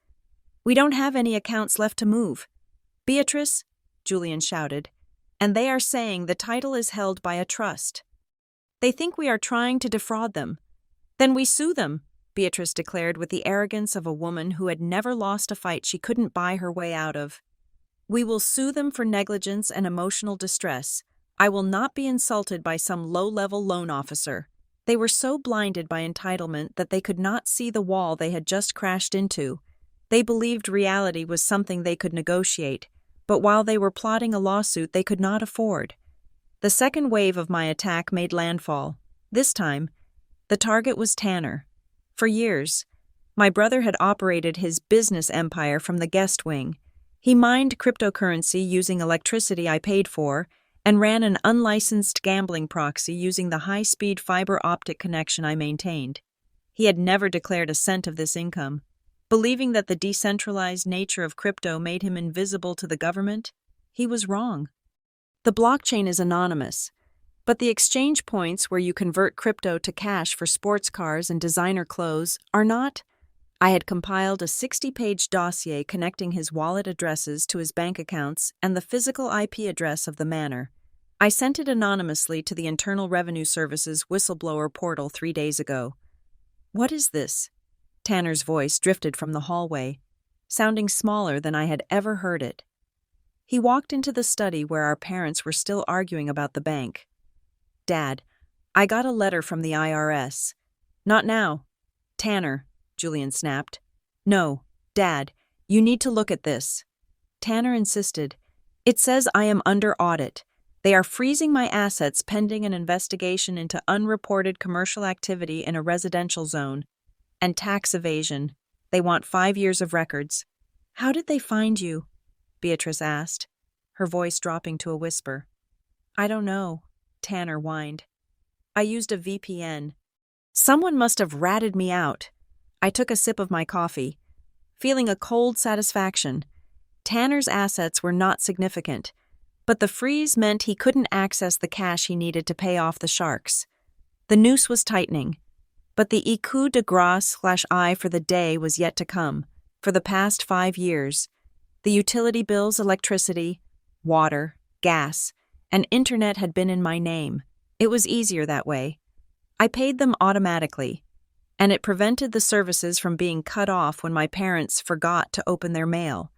"We don't have any accounts left to move." "Beatrice," Julian shouted, "and they are saying the title is held by a trust. They think we are trying to defraud them. Then we sue them. Beatrice declared with the arrogance of a woman who had never lost a fight she couldn't buy her way out of. "We will sue them for negligence and emotional distress. I will not be insulted by some low-level loan officer." They were so blinded by entitlement that they could not see the wall they had just crashed into. They believed reality was something they could negotiate, but while they were plotting a lawsuit they could not afford. The second wave of my attack made landfall. This time, the target was Tanner. For years, my brother had operated his business empire from the guest wing. He mined cryptocurrency using electricity I paid for and ran an unlicensed gambling proxy using the high-speed fiber optic connection I maintained. He had never declared a cent of this income. Believing that the decentralized nature of crypto made him invisible to the government, he was wrong. The blockchain is anonymous, but the exchange points where you convert crypto to cash for sports cars and designer clothes are not. I had compiled a 60-page dossier connecting his wallet addresses to his bank accounts and the physical IP address of the manor. I sent it anonymously to the Internal Revenue Service's whistleblower portal 3 days ago. "What is this?" Tanner's voice drifted from the hallway, sounding smaller than I had ever heard it. He walked into the study where our parents were still arguing about the bank. "Dad, I got a letter from the IRS." "Not now." "Tanner," Julian snapped. "No, Dad, you need to look at this." Tanner insisted. "It says I am under audit. They are freezing my assets pending an investigation into unreported commercial activity in a residential zone and tax evasion. They want 5 years of records." "How did they find you?" Beatrice asked, her voice dropping to a whisper. "I don't know," Tanner whined. "I used a VPN. Someone must have ratted me out." I took a sip of my coffee, feeling a cold satisfaction. Tanner's assets were not significant, but the freeze meant he couldn't access the cash he needed to pay off the sharks. The noose was tightening, but the coup de grace/eye for the day was yet to come. For the past 5 years, the utility bills, electricity, water, gas, and internet had been in my name. It was easier that way. I paid them automatically, and it prevented the services from being cut off when my parents forgot to open their mail.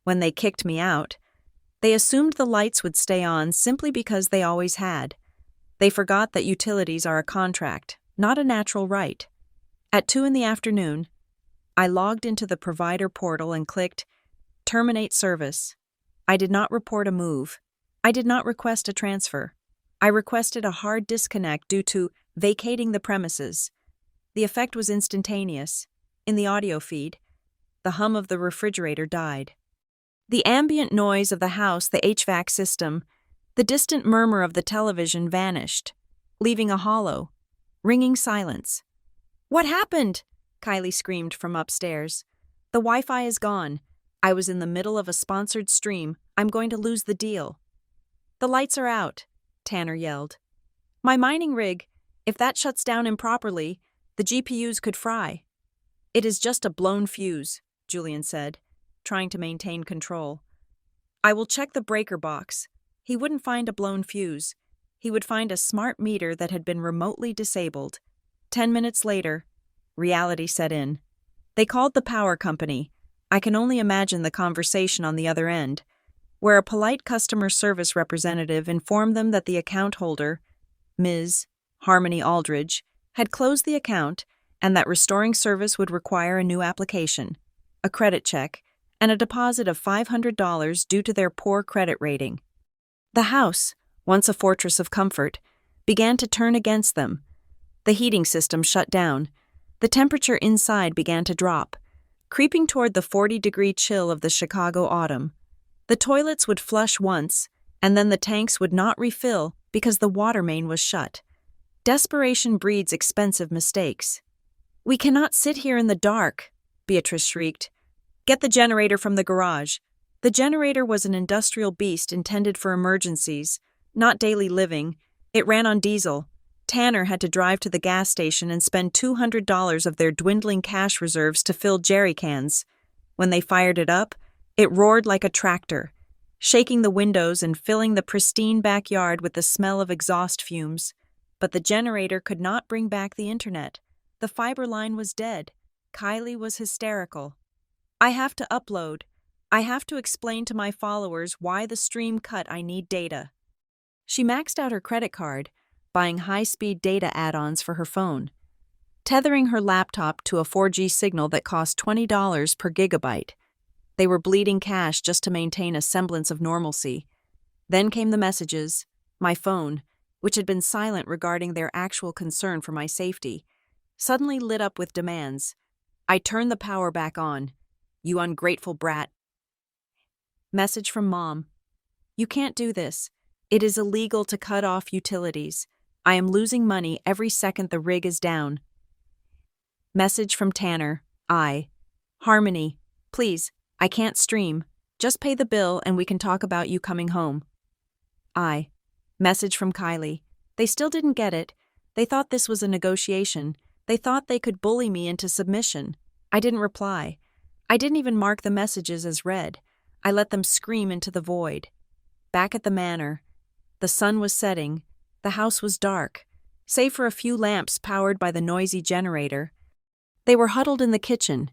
When they kicked me out, they assumed the lights would stay on simply because they always had. They forgot that utilities are a contract, not a natural right. At 2 p.m, I logged into the provider portal and clicked Terminate Service. I did not report a move. I did not request a transfer. I requested a hard disconnect due to vacating the premises. The effect was instantaneous. In the audio feed, the hum of the refrigerator died. The ambient noise of the house, the HVAC system, the distant murmur of the television vanished, leaving a hollow, ringing silence. "What happened?" Kylie screamed from upstairs. "The Wi-Fi is gone. I was in the middle of a sponsored stream. I'm going to lose the deal." "The lights are out," Tanner yelled. "My mining rig, if that shuts down improperly, the GPUs could fry." "It is just a blown fuse," Julian said, trying to maintain control. "I will check the breaker box." He wouldn't find a blown fuse. He would find a smart meter that had been remotely disabled. 10 minutes later, reality set in. They called the power company. I can only imagine the conversation on the other end, where a polite customer service representative informed them that the account holder, Ms. Harmony Aldridge, had closed the account and that restoring service would require a new application, a credit check, and a deposit of $500 due to their poor credit rating. The house, once a fortress of comfort, began to turn against them. The heating system shut down. The temperature inside began to drop, creeping toward the 40-degree chill of the Chicago autumn. The toilets would flush once, and then the tanks would not refill because the water main was shut. Desperation breeds expensive mistakes. "We cannot sit here in the dark," Beatrice shrieked. "Get the generator from the garage." The generator was an industrial beast intended for emergencies, not daily living. It ran on diesel. Tanner had to drive to the gas station and spend $200 of their dwindling cash reserves to fill jerry cans. When they fired it up, it roared like a tractor, shaking the windows and filling the pristine backyard with the smell of exhaust fumes. But the generator could not bring back the internet. The fiber line was dead. Kylie was hysterical. I have to upload. I have to explain to my followers why the stream cut. I need data. She maxed out her credit card, buying high-speed data add-ons for her phone, tethering her laptop to a 4G signal that cost $20 per gigabyte. They were bleeding cash just to maintain a semblance of normalcy. Then came the messages. My phone, which had been silent regarding their actual concern for my safety, suddenly lit up with demands. I turned the power back on. You ungrateful brat. Message from Mom. You can't do this. It is illegal to cut off utilities. I am losing money every second the rig is down. Message from Tanner. Harmony. Please, I can't stream. Just pay the bill and we can talk about you coming home. Message from Kylie. They still didn't get it. They thought this was a negotiation. They thought they could bully me into submission. I didn't reply. I didn't even mark the messages as read. I let them scream into the void. Back at the manor. The sun was setting. The house was dark, save for a few lamps powered by the noisy generator. They were huddled in the kitchen,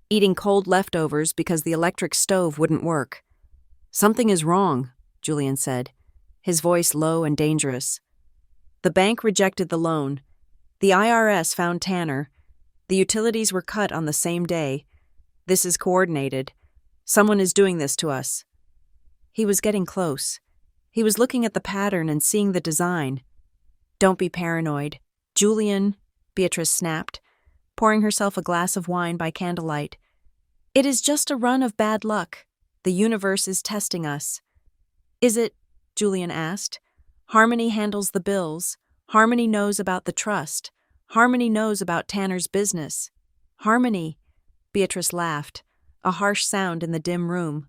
eating cold leftovers because the electric stove wouldn't work. Something is wrong, Julian said, his voice low and dangerous. The bank rejected the loan. The IRS found Tanner. The utilities were cut on the same day. This is coordinated. Someone is doing this to us. He was getting close. He was looking at the pattern and seeing the design. Don't be paranoid. Julian, Beatrice snapped, pouring herself a glass of wine by candlelight. It is just a run of bad luck. The universe is testing us. Is it? Julian asked. Harmony handles the bills. Harmony knows about the trust. Harmony knows about Tanner's business. Harmony, Beatrice laughed, a harsh sound in the dim room.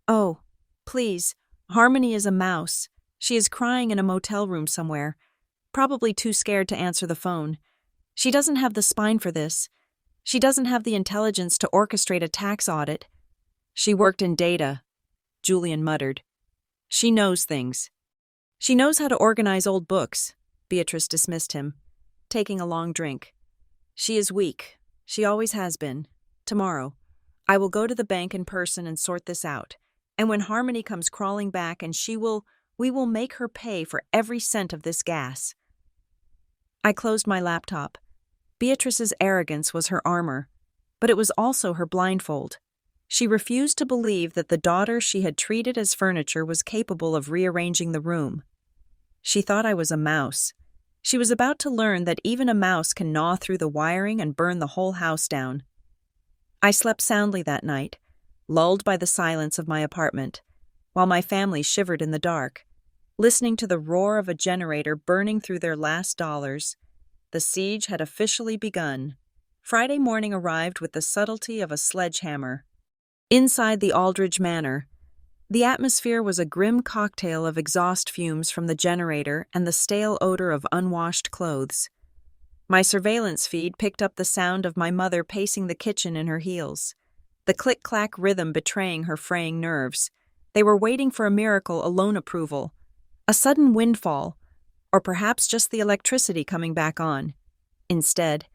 Oh, please, Harmony is a mouse. She is crying in a motel room somewhere, probably too scared to answer the phone. She doesn't have the spine for this. She doesn't have the intelligence to orchestrate a tax audit. She worked in data, Julian muttered. She knows things. She knows how to organize old books, Beatrice dismissed him, taking a long drink. She is weak. She always has been. Tomorrow, I will go to the bank in person and sort this out. And when Harmony comes crawling back and we will make her pay for every cent of this gas. I closed my laptop. Beatrice's arrogance was her armor, but it was also her blindfold. She refused to believe that the daughter she had treated as furniture was capable of rearranging the room. She thought I was a mouse. She was about to learn that even a mouse can gnaw through the wiring and burn the whole house down. I slept soundly that night, lulled by the silence of my apartment, while my family shivered in the dark, listening to the roar of a generator burning through their last dollars. The siege had officially begun. Friday morning arrived with the subtlety of a sledgehammer. Inside the Aldridge Manor, the atmosphere was a grim cocktail of exhaust fumes from the generator and the stale odor of unwashed clothes. My surveillance feed picked up the sound of my mother pacing the kitchen in her heels, the click-clack rhythm betraying her fraying nerves. They were waiting for a miracle, a loan approval, a sudden windfall, or perhaps just the electricity coming back on. Instead,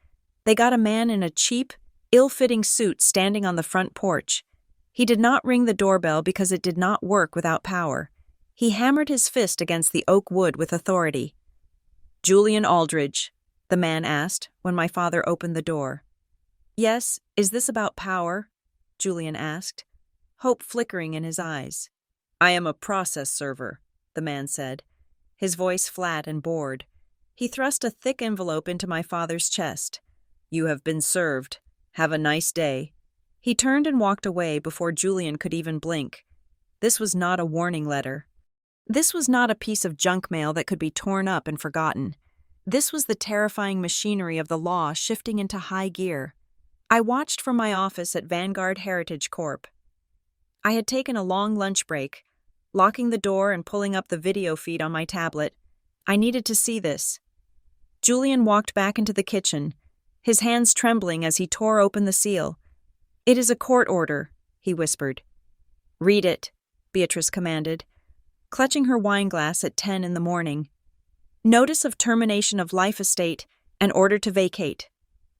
they got a man in a cheap, ill-fitting suit standing on the front porch. He did not ring the doorbell because it did not work without power. He hammered his fist against the oak wood with authority. "Julian Aldridge," the man asked when my father opened the door. "Yes, is this about power?" Julian asked, hope flickering in his eyes. "I am a process server," the man said, his voice flat and bored. He thrust a thick envelope into my father's chest. "You have been served. Have a nice day." He turned and walked away before Julian could even blink. This was not a warning letter. This was not a piece of junk mail that could be torn up and forgotten. This was the terrifying machinery of the law shifting into high gear. I watched from my office at Vanguard Heritage Corp. I had taken a long lunch break, locking the door and pulling up the video feed on my tablet. I needed to see this. Julian walked back into the kitchen, his hands trembling as he tore open the seal. "It is a court order," he whispered. "Read it," Beatrice commanded, clutching her wineglass at 10 in the morning. "Notice of termination of life estate and order to vacate."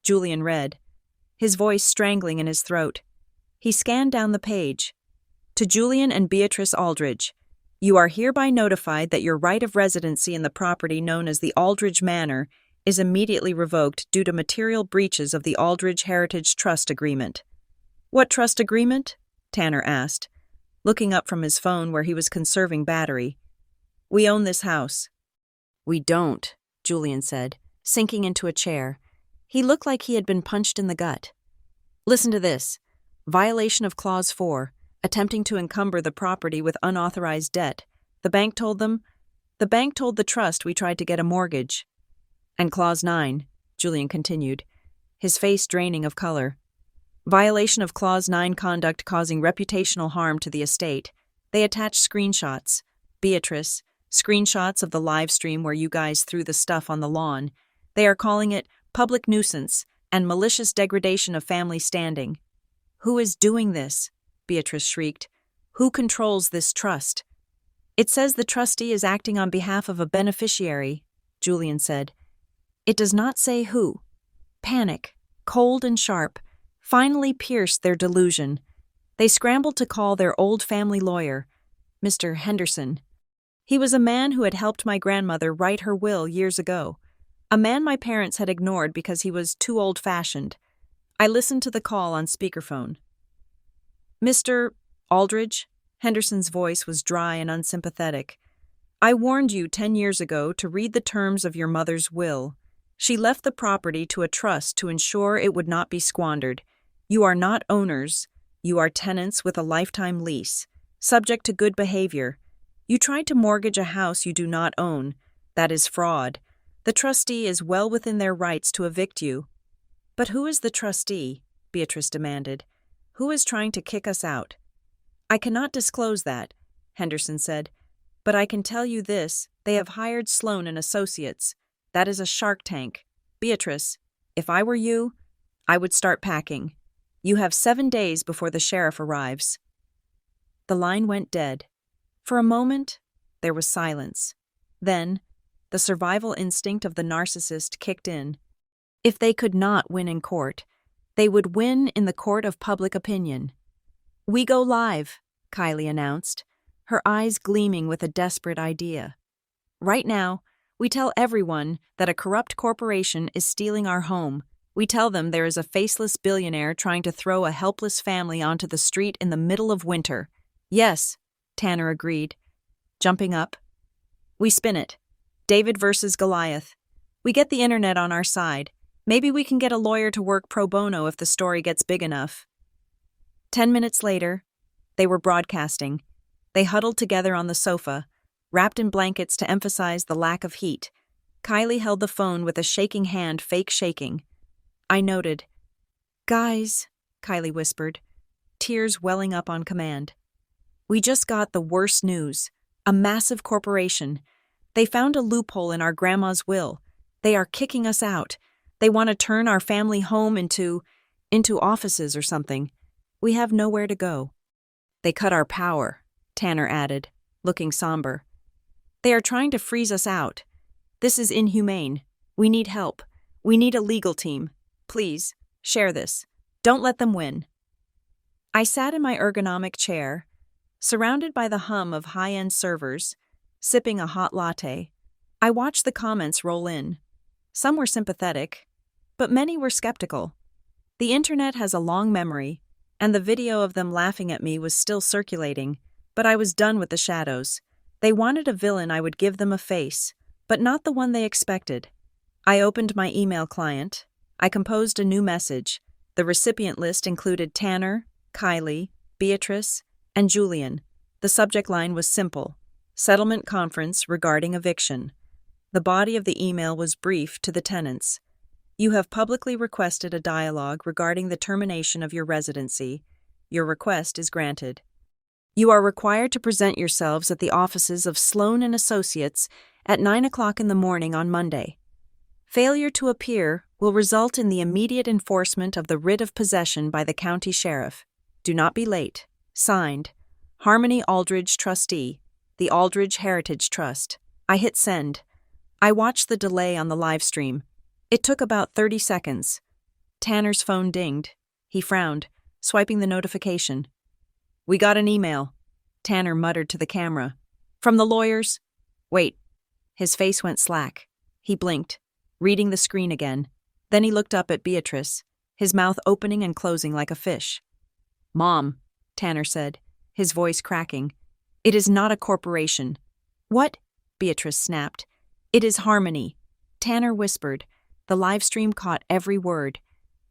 Julian read, his voice strangling in his throat. He scanned down the page. To Julian and Beatrice Aldridge, you are hereby notified that your right of residency in the property known as the Aldridge Manor is immediately revoked due to material breaches of the Aldridge Heritage Trust Agreement. What trust agreement? Tanner asked, looking up from his phone where he was conserving battery. We own this house. We don't, Julian said, sinking into a chair. He looked like he had been punched in the gut. Listen to this. Violation of Clause 4, attempting to encumber the property with unauthorized debt. The bank told the trust we tried to get a mortgage. And Clause 9, Julian continued, his face draining of color. Violation of Clause 9, conduct causing reputational harm to the estate. They attached screenshots. Beatrice, screenshots of the live stream where you guys threw the stuff on the lawn. They are calling it public nuisance and malicious degradation of family standing. Who is doing this? Beatrice shrieked. Who controls this trust? It says the trustee is acting on behalf of a beneficiary, Julian said. It does not say who. Panic, cold and sharp, finally pierced their delusion. They scrambled to call their old family lawyer, Mr. Henderson. He was a man who had helped my grandmother write her will years ago, a man my parents had ignored because he was too old-fashioned. I listened to the call on speakerphone. Mr. Aldridge, Henderson's voice was dry and unsympathetic. I warned you 10 years ago to read the terms of your mother's will. She left the property to a trust to ensure it would not be squandered. You are not owners. You are tenants with a lifetime lease, subject to good behavior. You tried to mortgage a house you do not own. That is fraud. The trustee is well within their rights to evict you. But who is the trustee? Beatrice demanded. Who is trying to kick us out? I cannot disclose that, Henderson said. But I can tell you this, they have hired Sloan and Associates. That is a shark tank. Beatrice, if I were you, I would start packing. You have 7 days before the sheriff arrives. The line went dead. For a moment, there was silence. Then, the survival instinct of the narcissist kicked in. If they could not win in court, they would win in the court of public opinion. We go live, Kylie announced, her eyes gleaming with a desperate idea. Right now, we tell everyone that a corrupt corporation is stealing our home. We tell them there is a faceless billionaire trying to throw a helpless family onto the street in the middle of winter. Yes, Tanner agreed, jumping up. We spin it. David versus Goliath. We get the internet on our side. Maybe we can get a lawyer to work pro bono if the story gets big enough. 10 minutes later, they were broadcasting. They huddled together on the sofa, wrapped in blankets to emphasize the lack of heat. Kylie held the phone with a shaking hand, fake shaking. I noted. Guys, Kylie whispered, tears welling up on command. We just got the worst news. A massive corporation. They found a loophole in our grandma's will. They are kicking us out. They want to turn our family home into offices or something. We have nowhere to go. They cut our power, Tanner added, looking somber. They are trying to freeze us out. This is inhumane. We need help. We need a legal team. Please, share this. Don't let them win. I sat in my ergonomic chair, surrounded by the hum of high-end servers, sipping a hot latte. I watched the comments roll in. Some were sympathetic, but many were skeptical. The internet has a long memory, and the video of them laughing at me was still circulating, but I was done with the shadows. They wanted a villain I would give them a face, but not the one they expected. I opened my email client. I composed a new message. The recipient list included Tanner, Kylie, Beatrice, and Julian. The subject line was simple: settlement conference regarding eviction. The body of the email was brief to the tenants. You have publicly requested a dialogue regarding the termination of your residency. Your request is granted. You are required to present yourselves at the offices of Sloan and Associates at 9 o'clock in the morning on Monday. Failure to appear will result in the immediate enforcement of the writ of possession by the county sheriff. Do not be late. Signed, Harmony Aldridge Trustee, the Aldridge Heritage Trust. I hit send. I watched the delay on the live stream. It took about 30 seconds. Tanner's phone dinged. He frowned, swiping the notification. "We got an email," Tanner muttered to the camera. "From the lawyers?" "Wait." His face went slack. He blinked, reading the screen again. Then he looked up at Beatrice, his mouth opening and closing like a fish. "Mom," Tanner said, his voice cracking. "It is not a corporation." "What?" Beatrice snapped. "It is Harmony," Tanner whispered. The live stream caught every word.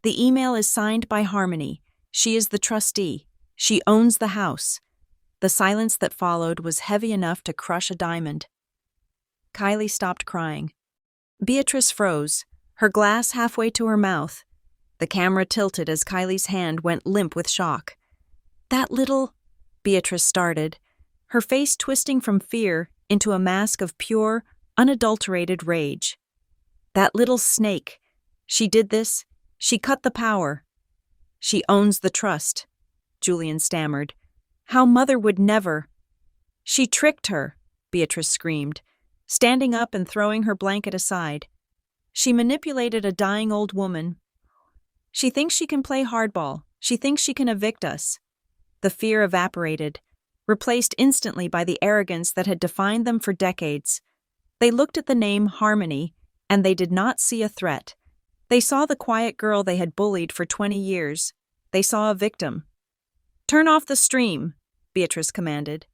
"The email is signed by Harmony. She is the trustee. She owns the house." The silence that followed was heavy enough to crush a diamond. Kylie stopped crying. Beatrice froze, her glass halfway to her mouth. The camera tilted as Kylie's hand went limp with shock. "That little—" Beatrice started, her face twisting from fear into a mask of pure, unadulterated rage. "That little snake. She did this. She cut the power." "She owns the trust," Julian stammered. "How Mother would never—" "She tricked her," Beatrice screamed, standing up and throwing her blanket aside. "She manipulated a dying old woman. She thinks she can play hardball. She thinks she can evict us." The fear evaporated, replaced instantly by the arrogance that had defined them for decades. They looked at the name Harmony, and they did not see a threat. They saw the quiet girl they had bullied for 20 years. They saw a victim. "Turn off the stream," Beatrice commanded.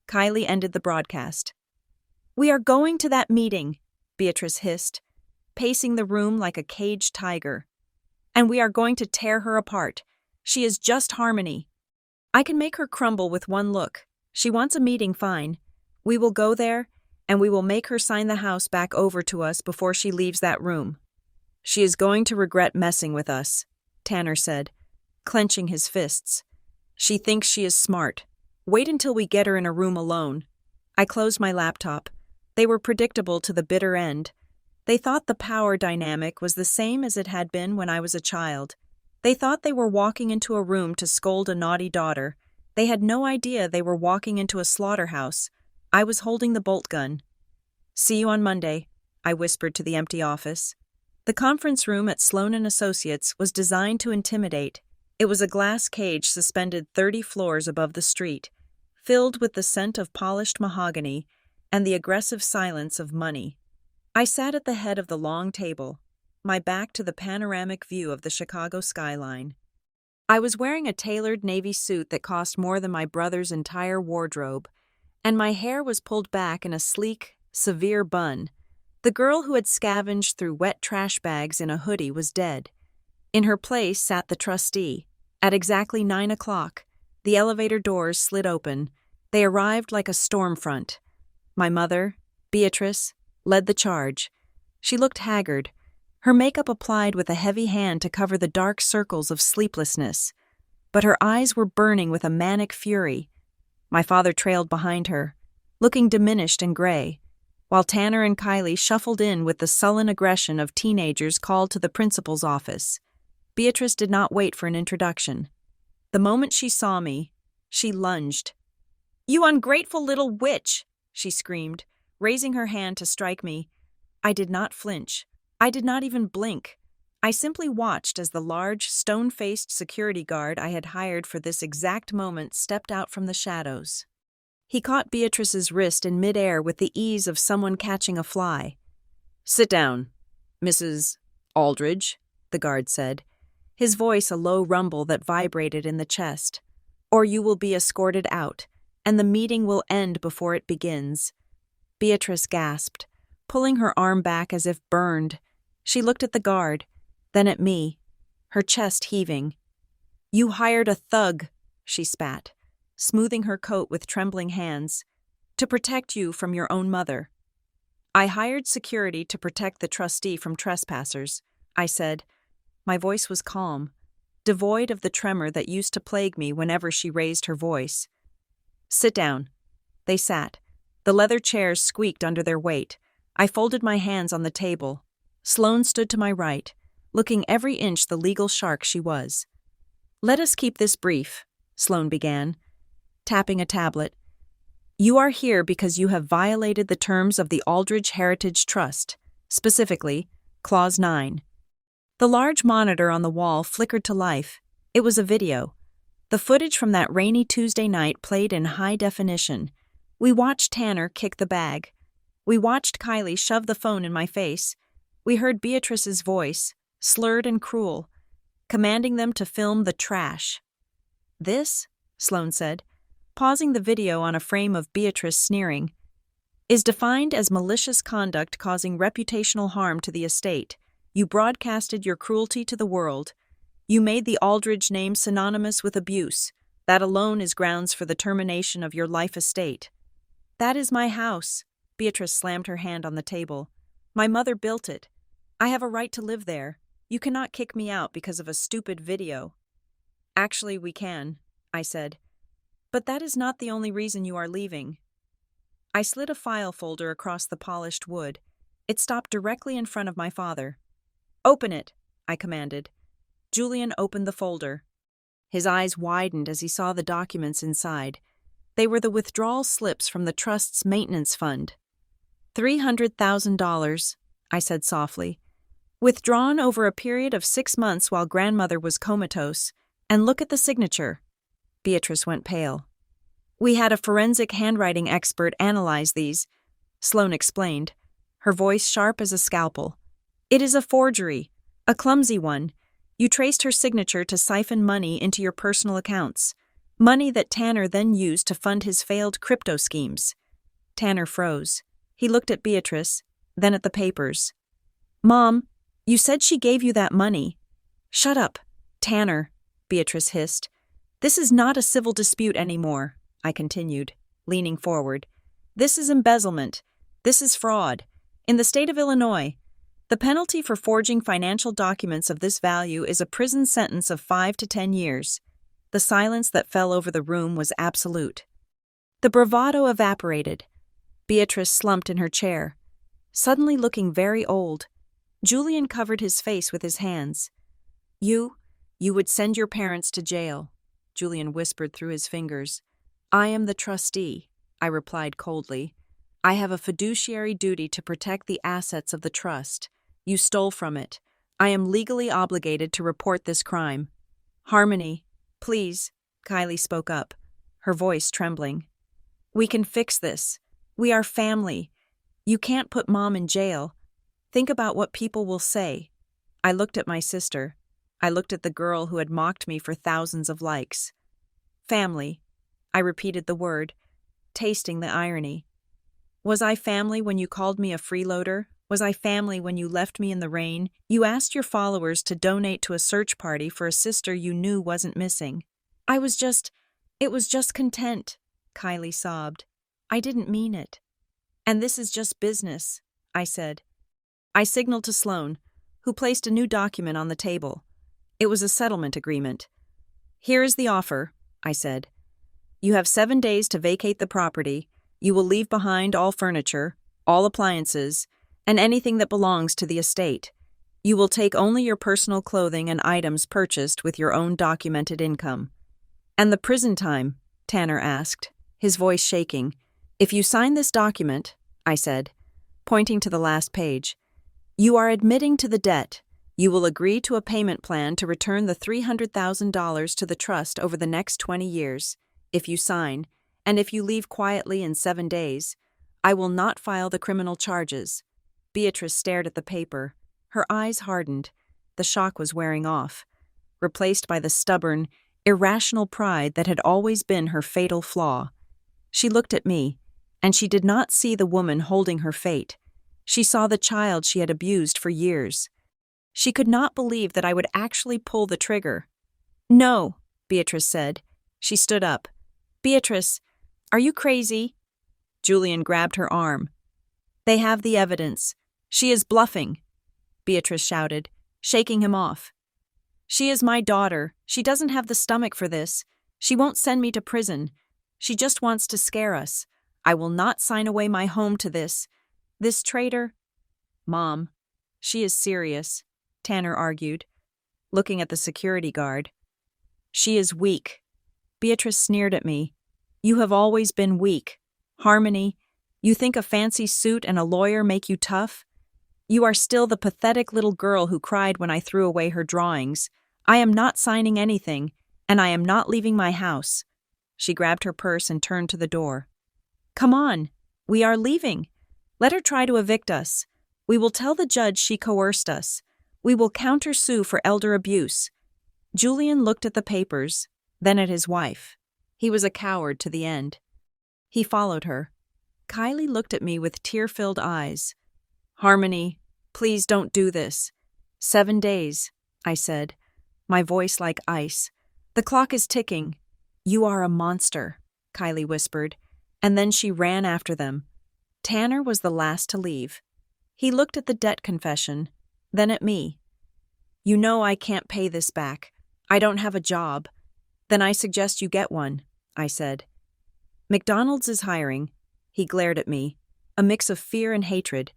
Kylie ended the broadcast. "We are going to that meeting," Beatrice hissed, pacing the room like a caged tiger. "And we are going to tear her apart. She is just Harmony. I can make her crumble with one look. She wants a meeting, fine. We will go there, and we will make her sign the house back over to us before she leaves that room." "She is going to regret messing with us," Tanner said, clenching his fists. "She thinks she is smart. Wait until we get her in a room alone." I closed my laptop. They were predictable to the bitter end. They thought the power dynamic was the same as it had been when I was a child. They thought they were walking into a room to scold a naughty daughter. They had no idea they were walking into a slaughterhouse. I was holding the bolt gun. "See you on Monday," I whispered to the empty office. The conference room at Sloan & Associates was designed to intimidate. It was a glass cage suspended 30 floors above the street, filled with the scent of polished mahogany and the aggressive silence of money. I sat at the head of the long table, my back to the panoramic view of the Chicago skyline. I was wearing a tailored navy suit that cost more than my brother's entire wardrobe, and my hair was pulled back in a sleek, severe bun. The girl who had scavenged through wet trash bags in a hoodie was dead. In her place sat the trustee. At exactly 9 o'clock, the elevator doors slid open. They arrived like a storm front. My mother, Beatrice, led the charge. She looked haggard, her makeup applied with a heavy hand to cover the dark circles of sleeplessness. But her eyes were burning with a manic fury. My father trailed behind her, looking diminished and gray, while Tanner and Kylie shuffled in with the sullen aggression of teenagers called to the principal's office. Beatrice did not wait for an introduction. The moment she saw me, she lunged. "You ungrateful little witch!" she screamed, raising her hand to strike me. I did not flinch. I did not even blink. I simply watched as the large, stone-faced security guard I had hired for this exact moment stepped out from the shadows. He caught Beatrice's wrist in midair with the ease of someone catching a fly. "Sit down, Mrs. Aldridge," the guard said, his voice a low rumble that vibrated in the chest. "Or you will be escorted out, and the meeting will end before it begins." Beatrice gasped, pulling her arm back as if burned. She looked at the guard, then at me, her chest heaving. "You hired a thug," she spat, smoothing her coat with trembling hands, "to protect you from your own mother." "I hired security to protect the trustee from trespassers," I said. My voice was calm, devoid of the tremor that used to plague me whenever she raised her voice. "Sit down." They sat. The leather chairs squeaked under their weight. I folded my hands on the table. Sloan stood to my right, looking every inch the legal shark she was. "Let us keep this brief," Sloan began, tapping a tablet. "You are here because you have violated the terms of the Aldridge Heritage Trust, specifically, Clause 9. The large monitor on the wall flickered to life. It was a video. The footage from that rainy Tuesday night played in high definition. We watched Tanner kick the bag. We watched Kylie shove the phone in my face. We heard Beatrice's voice, slurred and cruel, commanding them to film the trash. "This," Sloane said, pausing the video on a frame of Beatrice sneering, "is defined as malicious conduct causing reputational harm to the estate. You broadcasted your cruelty to the world. You made the Aldridge name synonymous with abuse. That alone is grounds for the termination of your life estate." "That is my house." Beatrice slammed her hand on the table. "My mother built it. I have a right to live there. You cannot kick me out because of a stupid video." "Actually, we can," I said. "But that is not the only reason you are leaving." I slid a file folder across the polished wood. It stopped directly in front of my father. "Open it," I commanded. Julian opened the folder. His eyes widened as he saw the documents inside. They were the withdrawal slips from the trust's maintenance fund. $300,000, I said softly. "Withdrawn over a period of 6 months while grandmother was comatose. And look at the signature." Beatrice went pale. "We had a forensic handwriting expert analyze these," Sloane explained, her voice sharp as a scalpel. "It is a forgery, a clumsy one. You traced her signature to siphon money into your personal accounts, money that Tanner then used to fund his failed crypto schemes." Tanner froze. He looked at Beatrice, then at the papers. "Mom, you said she gave you that money." "Shut up, Tanner," Beatrice hissed. "This is not a civil dispute anymore," I continued, leaning forward. "This is embezzlement. This is fraud. In the state of Illinois, the penalty for forging financial documents of this value is a prison sentence of 5 to 10 years. The silence that fell over the room was absolute. The bravado evaporated. Beatrice slumped in her chair, suddenly looking very old. Julian covered his face with his hands. You would send your parents to jail," Julian whispered through his fingers. "I am the trustee," I replied coldly. "I have a fiduciary duty to protect the assets of the trust. You stole from it. I am legally obligated to report this crime." "Harmony, please," Kylie spoke up, her voice trembling. "We can fix this. We are family. You can't put Mom in jail. Think about what people will say." I looked at my sister. I looked at the girl who had mocked me for thousands of likes. "Family." I repeated the word, tasting the irony. "Was I family when you called me a freeloader? Was I family when you left me in the rain? You asked your followers to donate to a search party for a sister you knew wasn't missing." It was just content," Kylie sobbed. "I didn't mean it." "And this is just business," I said. I signaled to Sloane, who placed a new document on the table. It was a settlement agreement. "Here is the offer," I said. "You have 7 days to vacate the property. You will leave behind all furniture, all appliances, and anything that belongs to the estate. You will take only your personal clothing and items purchased with your own documented income." "And the prison time?" Tanner asked, his voice shaking. "If you sign this document," I said, pointing to the last page, "you are admitting to the debt. You will agree to a payment plan to return the $300,000 to the trust over the next 20 years. If you sign, and if you leave quietly in 7 days, I will not file the criminal charges." Beatrice stared at the paper. Her eyes hardened. The shock was wearing off, replaced by the stubborn, irrational pride that had always been her fatal flaw. She looked at me, and she did not see the woman holding her fate. She saw the child she had abused for years. She could not believe that I would actually pull the trigger. "No," Beatrice said. She stood up. "Beatrice, are you crazy?" Julian grabbed her arm. "They have the evidence. She is bluffing," Beatrice shouted, shaking him off. "She is my daughter. She doesn't have the stomach for this. She won't send me to prison. She just wants to scare us. I will not sign away my home to this. This traitor—" "Mom, she is serious," Tanner argued, looking at the security guard. "She is weak." Beatrice sneered at me. "You have always been weak. Harmony, you think a fancy suit and a lawyer make you tough? You are still the pathetic little girl who cried when I threw away her drawings. I am not signing anything, and I am not leaving my house." She grabbed her purse and turned to the door. "Come on, we are leaving. Let her try to evict us. We will tell the judge she coerced us. We will countersue for elder abuse." Julian looked at the papers, then at his wife. He was a coward to the end. He followed her. Kylie looked at me with tear-filled eyes. "Harmony, please don't do this." 7 days, I said, my voice like ice. "The clock is ticking." "You are a monster," Kylie whispered, and then she ran after them. Tanner was the last to leave. He looked at the debt confession, then at me. "You know I can't pay this back. I don't have a job." "Then I suggest you get one," I said. "McDonald's is hiring." He glared at me, a mix of fear and hatred.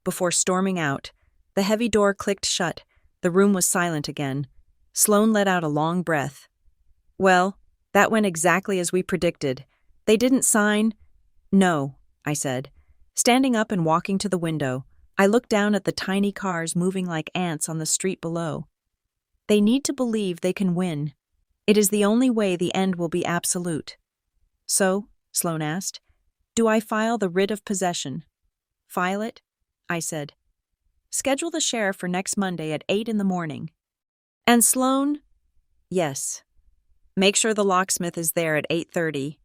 Before storming out, the heavy door clicked shut. The room was silent again. Sloane let out a long breath. "Well, that went exactly as we predicted. They didn't sign." "No," I said. Standing up and walking to the window, I looked down at the tiny cars moving like ants on the street below. "They need to believe they can win. It is the only way the end will be absolute." "So," Sloane asked, "do I file the writ of possession?" "File it?" I said. "Schedule the sheriff for next Monday at 8 in the morning." "And Sloane?" "Yes. Make sure the locksmith is there at 8:30.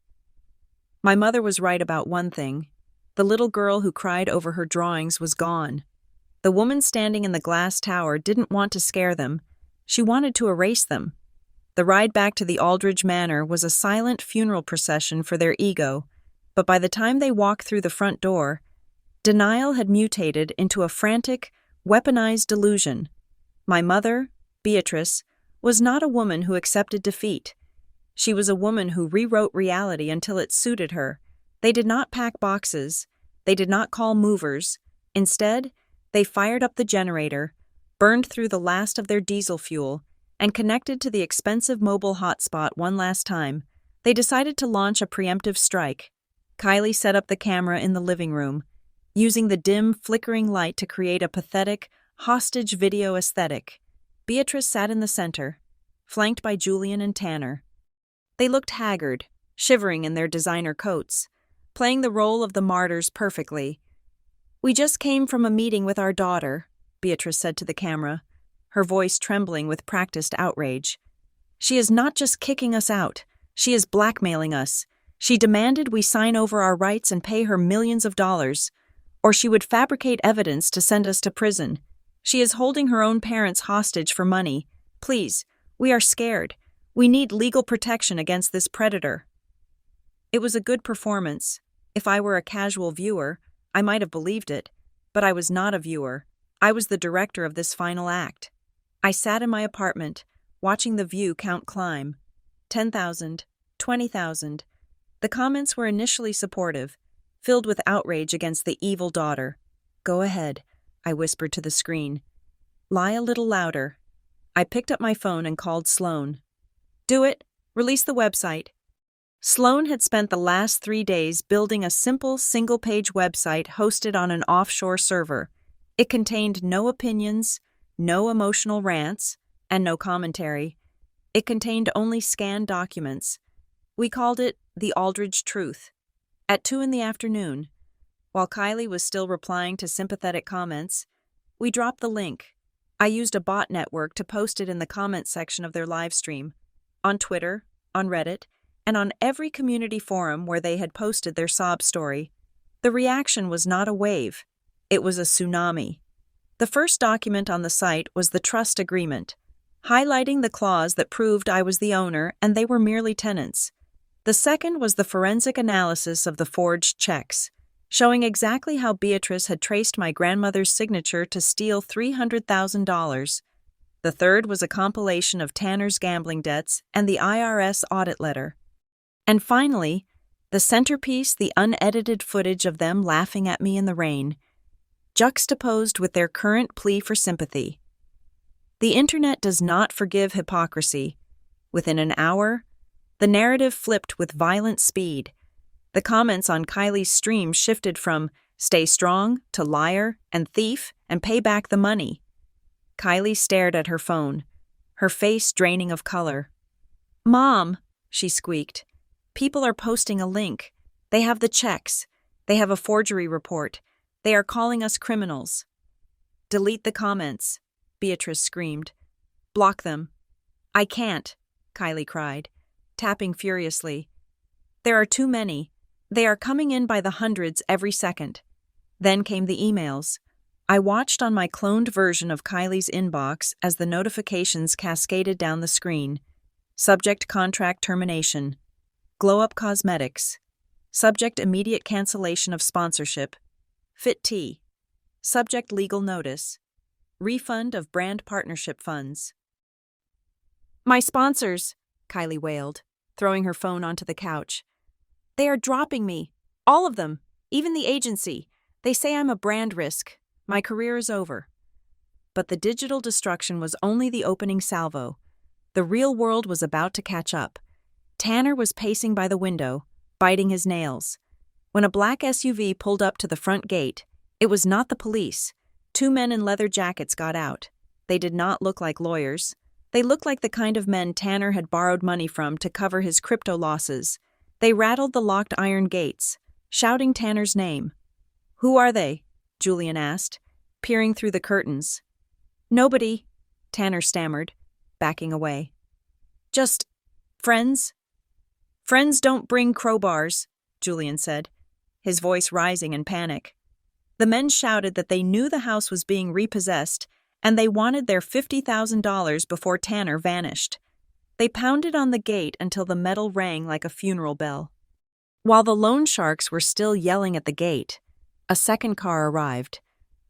My mother was right about one thing. The little girl who cried over her drawings was gone. The woman standing in the glass tower didn't want to scare them. She wanted to erase them. The ride back to the Aldridge Manor was a silent funeral procession for their ego, but by the time they walked through the front door, denial had mutated into a frantic, weaponized delusion. My mother, Beatrice, was not a woman who accepted defeat. She was a woman who rewrote reality until it suited her. They did not pack boxes. They did not call movers. Instead, they fired up the generator, burned through the last of their diesel fuel, and connected to the expensive mobile hotspot one last time. They decided to launch a preemptive strike. Kylie set up the camera in the living room, using the dim, flickering light to create a pathetic, hostage video aesthetic. Beatrice sat in the center, flanked by Julian and Tanner. They looked haggard, shivering in their designer coats, playing the role of the martyrs perfectly. "We just came from a meeting with our daughter," Beatrice said to the camera, her voice trembling with practiced outrage. "She is not just kicking us out. She is blackmailing us. She demanded we sign over our rights and pay her millions of dollars, or she would fabricate evidence to send us to prison. She is holding her own parents hostage for money. Please, we are scared. We need legal protection against this predator." It was a good performance. If I were a casual viewer, I might have believed it, but I was not a viewer. I was the director of this final act. I sat in my apartment, watching the view count climb. 10,000, 20,000. The comments were initially supportive, filled with outrage against the evil daughter. "Go ahead," I whispered to the screen. "Lie a little louder." I picked up my phone and called Sloane. "Do it. Release the website." Sloane had spent the last 3 days building a simple, single-page website hosted on an offshore server. It contained no opinions, no emotional rants, and no commentary. It contained only scanned documents. We called it The Aldridge Truth. At 2 in the afternoon, while Kylie was still replying to sympathetic comments, we dropped the link. I used a bot network to post it in the comment section of their live stream, on Twitter, on Reddit, and on every community forum where they had posted their sob story. The reaction was not a wave. It was a tsunami. The first document on the site was the trust agreement, highlighting the clause that proved I was the owner and they were merely tenants. The second was the forensic analysis of the forged checks, showing exactly how Beatrice had traced my grandmother's signature to steal $300,000. The third was a compilation of Tanner's gambling debts and the IRS audit letter. And finally, the centerpiece, the unedited footage of them laughing at me in the rain, juxtaposed with their current plea for sympathy. The internet does not forgive hypocrisy. Within an hour, the narrative flipped with violent speed. The comments on Kylie's stream shifted from Stay strong to liar and thief and pay back the money. Kylie stared at her phone, her face draining of color. "Mom," she squeaked, "people are posting a link. They have the checks. They have a forgery report. They are calling us criminals." "Delete the comments," Beatrice screamed. "Block them." "I can't," Kylie cried, tapping furiously. "There are too many. They are coming in by the hundreds every second." Then came the emails. I watched on my cloned version of Kylie's inbox as the notifications cascaded down the screen. Subject contract termination. Glow Up Cosmetics. Subject immediate cancellation of sponsorship. Fit Tea. Subject legal notice. Refund of brand partnership funds. "My sponsors," Kylie wailed, throwing her phone onto the couch. "They are dropping me. All of them. Even the agency. They say I'm a brand risk. My career is over." But the digital destruction was only the opening salvo. The real world was about to catch up. Tanner was pacing by the window, biting his nails. When a black SUV pulled up to the front gate, it was not the police. Two men in leather jackets got out. They did not look like lawyers. They looked like the kind of men Tanner had borrowed money from to cover his crypto losses. They rattled the locked iron gates, shouting Tanner's name. "Who are they?" Julian asked, peering through the curtains. "Nobody," Tanner stammered, backing away. "Just friends." "Friends don't bring crowbars," Julian said, his voice rising in panic. The men shouted that they knew the house was being repossessed and they wanted their $50,000 before Tanner vanished. They pounded on the gate until the metal rang like a funeral bell. While the loan sharks were still yelling at the gate, a second car arrived.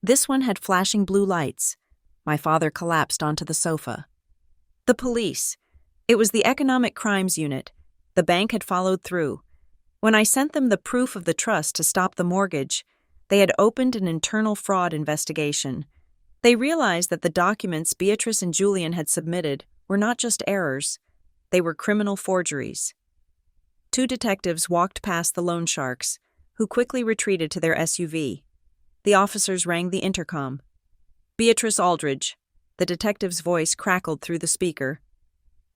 This one had flashing blue lights. My father collapsed onto the sofa. The police. It was the Economic Crimes Unit. The bank had followed through. When I sent them the proof of the trust to stop the mortgage, they had opened an internal fraud investigation. They realized that the documents Beatrice and Julian had submitted were not just errors. They were criminal forgeries. Two detectives walked past the loan sharks, who quickly retreated to their SUV. The officers rang the intercom. "Beatrice Aldridge," the detective's voice crackled through the speaker.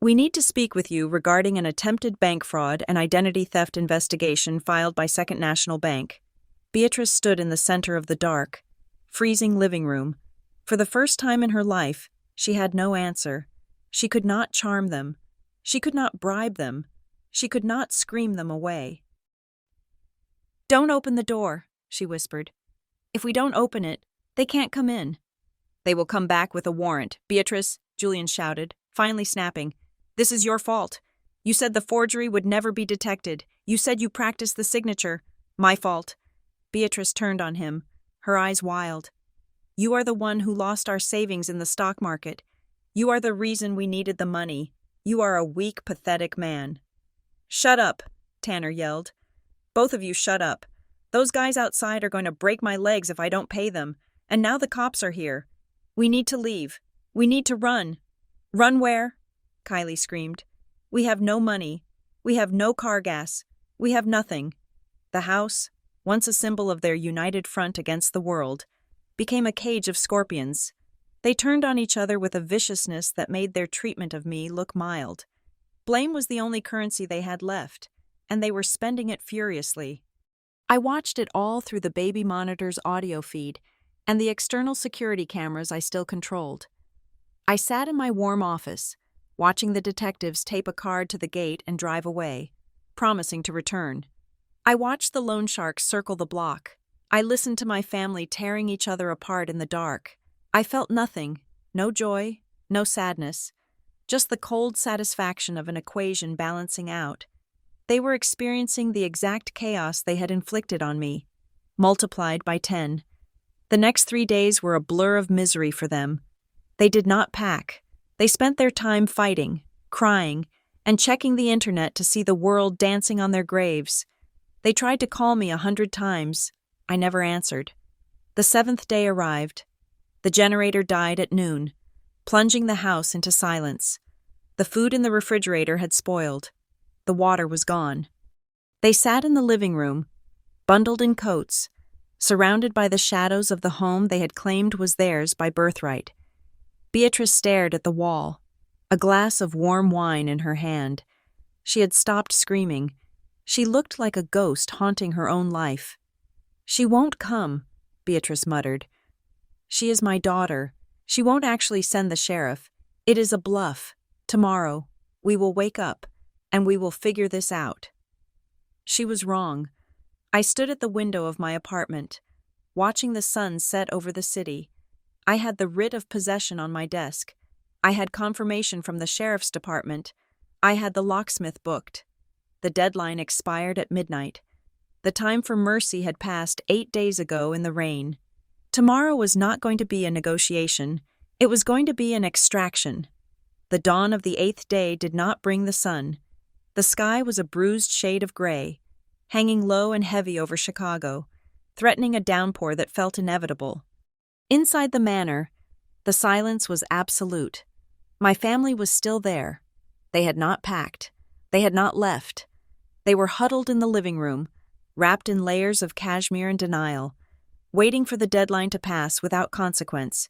"We need to speak with you regarding an attempted bank fraud and identity theft investigation filed by Second National Bank." Beatrice stood in the center of the dark, freezing living room. For the first time in her life, she had no answer. She could not charm them. She could not bribe them. She could not scream them away. "Don't open the door," she whispered. "If we don't open it, they can't come in." "They will come back with a warrant." "Beatrice," Julian shouted, finally snapping. "This is your fault. You said the forgery would never be detected. You said you practiced the signature." "My fault." Beatrice turned on him, her eyes wild. "You are the one who lost our savings in the stock market. You are the reason we needed the money. You are a weak, pathetic man." "Shut up," Tanner yelled. "Both of you shut up. Those guys outside are going to break my legs if I don't pay them, and now the cops are here. We need to leave. We need to run." "Run where?" Kylie screamed. "We have no money. We have no car gas. We have nothing." The house, once a symbol of their united front against the world, became a cage of scorpions. They turned on each other with a viciousness that made their treatment of me look mild. Blame was the only currency they had left, and they were spending it furiously. I watched it all through the baby monitor's audio feed and the external security cameras I still controlled. I sat in my warm office, watching the detectives tape a card to the gate and drive away, promising to return. I watched the loan sharks circle the block. I listened to my family tearing each other apart in the dark. I felt nothing, no joy, no sadness, just the cold satisfaction of an equation balancing out. They were experiencing the exact chaos they had inflicted on me, multiplied by 10. The next 3 days were a blur of misery for them. They did not pack. They spent their time fighting, crying, and checking the internet to see the world dancing on their graves. They tried to call me 100 times. I never answered. The 7th day arrived. The generator died at noon, plunging the house into silence. The food in the refrigerator had spoiled. The water was gone. They sat in the living room, bundled in coats, surrounded by the shadows of the home they had claimed was theirs by birthright. Beatrice stared at the wall, a glass of warm wine in her hand. She had stopped screaming. She looked like a ghost haunting her own life. "She won't come," Beatrice muttered. "She is my daughter. She won't actually send the sheriff. It is a bluff. Tomorrow, we will wake up, and we will figure this out." She was wrong. I stood at the window of my apartment, watching the sun set over the city. I had the writ of possession on my desk. I had confirmation from the sheriff's department. I had the locksmith booked. The deadline expired at midnight. The time for mercy had passed 8 days ago in the rain. Tomorrow was not going to be a negotiation. It was going to be an extraction. The dawn of the 8th day did not bring the sun. The sky was a bruised shade of gray, hanging low and heavy over Chicago, threatening a downpour that felt inevitable. Inside the manor, the silence was absolute. My family was still there. They had not packed. They had not left. They were huddled in the living room, wrapped in layers of cashmere and denial, waiting for the deadline to pass without consequence,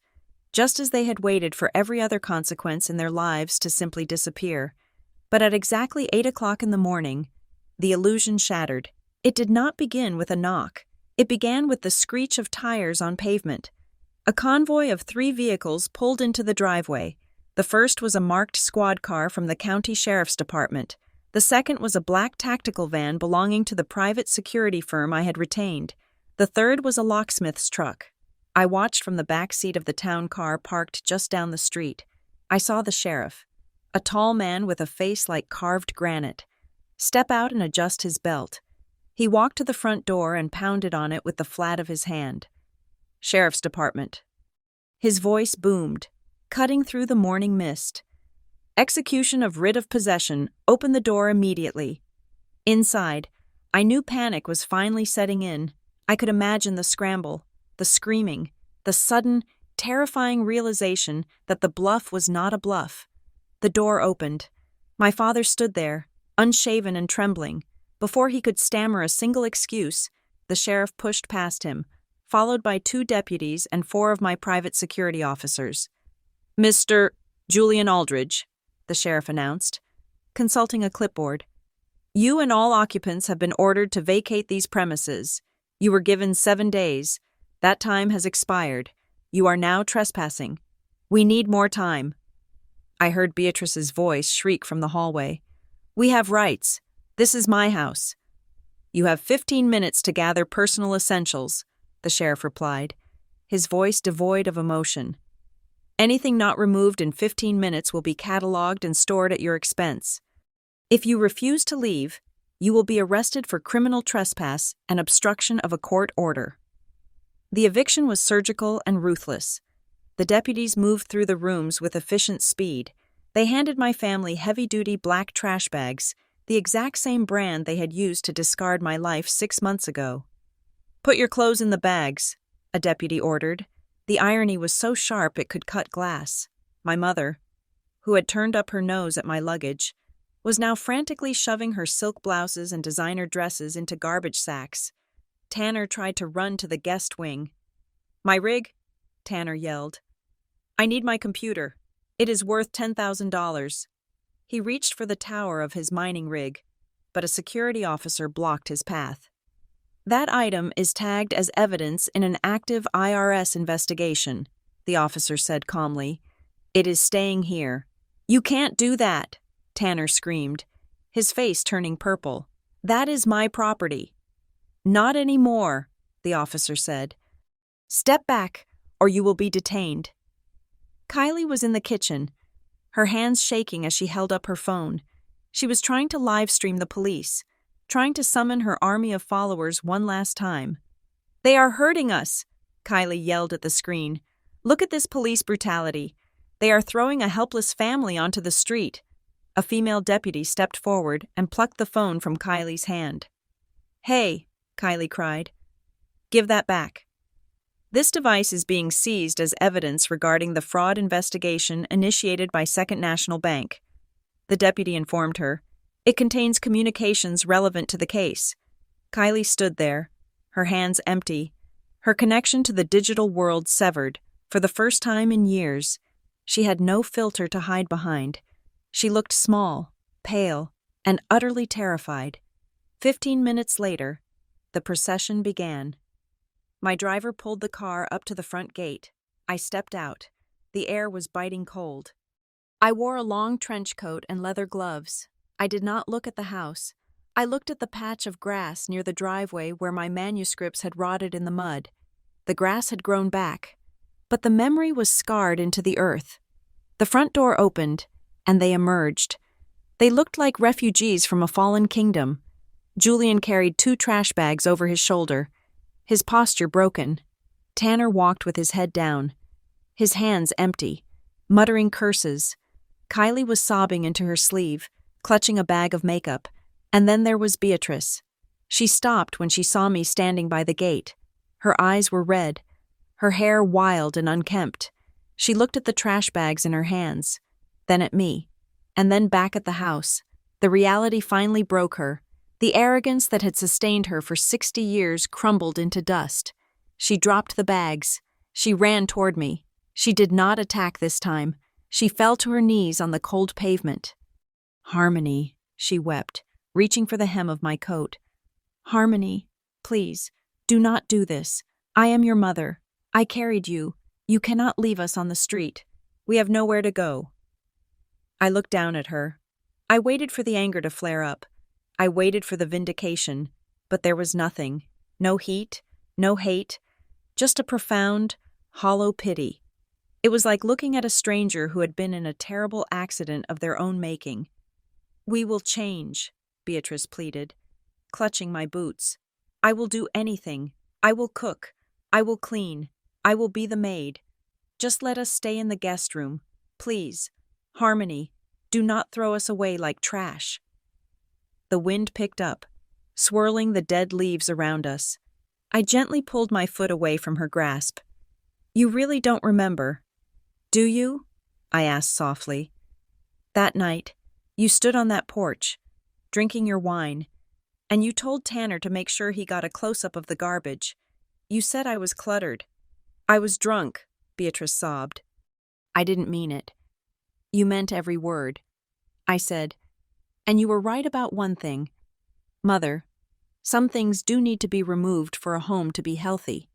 just as they had waited for every other consequence in their lives to simply disappear. But at exactly 8 o'clock in the morning, the illusion shattered. It did not begin with a knock. It began with the screech of tires on pavement. A convoy of 3 vehicles pulled into the driveway. The first was a marked squad car from the county sheriff's department. The second was a black tactical van belonging to the private security firm I had retained. The third was a locksmith's truck. I watched from the back seat of the town car parked just down the street. I saw the sheriff, a tall man with a face like carved granite, step out and adjust his belt. He walked to the front door and pounded on it with the flat of his hand. "Sheriff's Department." His voice boomed, cutting through the morning mist. "Execution of writ of possession. Open the door immediately." Inside, I knew panic was finally setting in. I could imagine the scramble, the screaming, the sudden, terrifying realization that the bluff was not a bluff. The door opened. My father stood there, unshaven and trembling. Before he could stammer a single excuse, the sheriff pushed past him, followed by 2 deputies and 4 of my private security officers. "Mr. Julian Aldridge," the sheriff announced, consulting a clipboard. "You and all occupants have been ordered to vacate these premises. You were given 7 days. That time has expired. You are now trespassing. We need more time." I heard Beatrice's voice shriek from the hallway. "We have rights. This is my house." "You have 15 minutes to gather personal essentials," the sheriff replied, his voice devoid of emotion. "Anything not removed in 15 minutes will be catalogued and stored at your expense. If you refuse to leave, you will be arrested for criminal trespass and obstruction of a court order." The eviction was surgical and ruthless. The deputies moved through the rooms with efficient speed. They handed my family heavy-duty black trash bags, the exact same brand they had used to discard my life 6 months ago. "Put your clothes in the bags," a deputy ordered. The irony was so sharp it could cut glass. My mother, who had turned up her nose at my luggage, was now frantically shoving her silk blouses and designer dresses into garbage sacks. Tanner tried to run to the guest wing. "My rig?" Tanner yelled. "I need my computer. It is worth $10,000. He reached for the tower of his mining rig, but a security officer blocked his path. "That item is tagged as evidence in an active IRS investigation," the officer said calmly. "It is staying here." "You can't do that," Tanner screamed, his face turning purple. "That is my property." "Not anymore," the officer said. "Step back, or you will be detained." Kylie was in the kitchen, her hands shaking as she held up her phone. She was trying to live-stream the police, trying to summon her army of followers one last time. "They are hurting us," Kylie yelled at the screen. "Look at this police brutality. They are throwing a helpless family onto the street." A female deputy stepped forward and plucked the phone from Kylie's hand. "Hey," Kylie cried. "Give that back." "This device is being seized as evidence regarding the fraud investigation initiated by Second National Bank," the deputy informed her. "It contains communications relevant to the case." Kylie stood there, her hands empty, Her connection to the digital world severed, for the first time in years. She had no filter to hide behind. She looked small, pale, and utterly terrified. 15 minutes later, the procession began. My driver pulled the car up to the front gate. I stepped out. The air was biting cold. I wore a long trench coat and leather gloves. I did not look at the house. I looked at the patch of grass near the driveway where my manuscripts had rotted in the mud. The grass had grown back, but the memory was scarred into the earth. The front door opened, and they emerged. They looked like refugees from a fallen kingdom. Julian carried 2 trash bags over his shoulder, his posture broken. Tanner walked with his head down, his hands empty, muttering curses. Kylie was sobbing into her sleeve, clutching a bag of makeup, and then there was Beatrice. She stopped when she saw me standing by the gate. Her eyes were red, her hair wild and unkempt. She looked at the trash bags in her hands, then at me, and then back at the house. The reality finally broke her. The arrogance that had sustained her for 60 years crumbled into dust. She dropped the bags. She ran toward me. She did not attack this time. She fell to her knees on the cold pavement. "Harmony," she wept, reaching for the hem of my coat. "Harmony, please, do not do this. I am your mother. I carried you. You cannot leave us on the street. We have nowhere to go." I looked down at her. I waited for the anger to flare up. I waited for the vindication, but there was nothing. No heat, no hate, just a profound, hollow pity. It was like looking at a stranger who had been in a terrible accident of their own making. "We will change," Beatrice pleaded, clutching my boots. "I will do anything. I will cook. I will clean. I will be the maid. Just let us stay in the guest room. Please. Harmony, do not throw us away like trash." The wind picked up, swirling the dead leaves around us. I gently pulled my foot away from her grasp. "You really don't remember, do you?" I asked softly. "That night, you stood on that porch, drinking your wine, and you told Tanner to make sure he got a close-up of the garbage. You said I was cluttered. I was drunk," Beatrice sobbed. "I didn't mean it. You meant every word," I said. "And you were right about one thing. Mother, some things do need to be removed for a home to be healthy."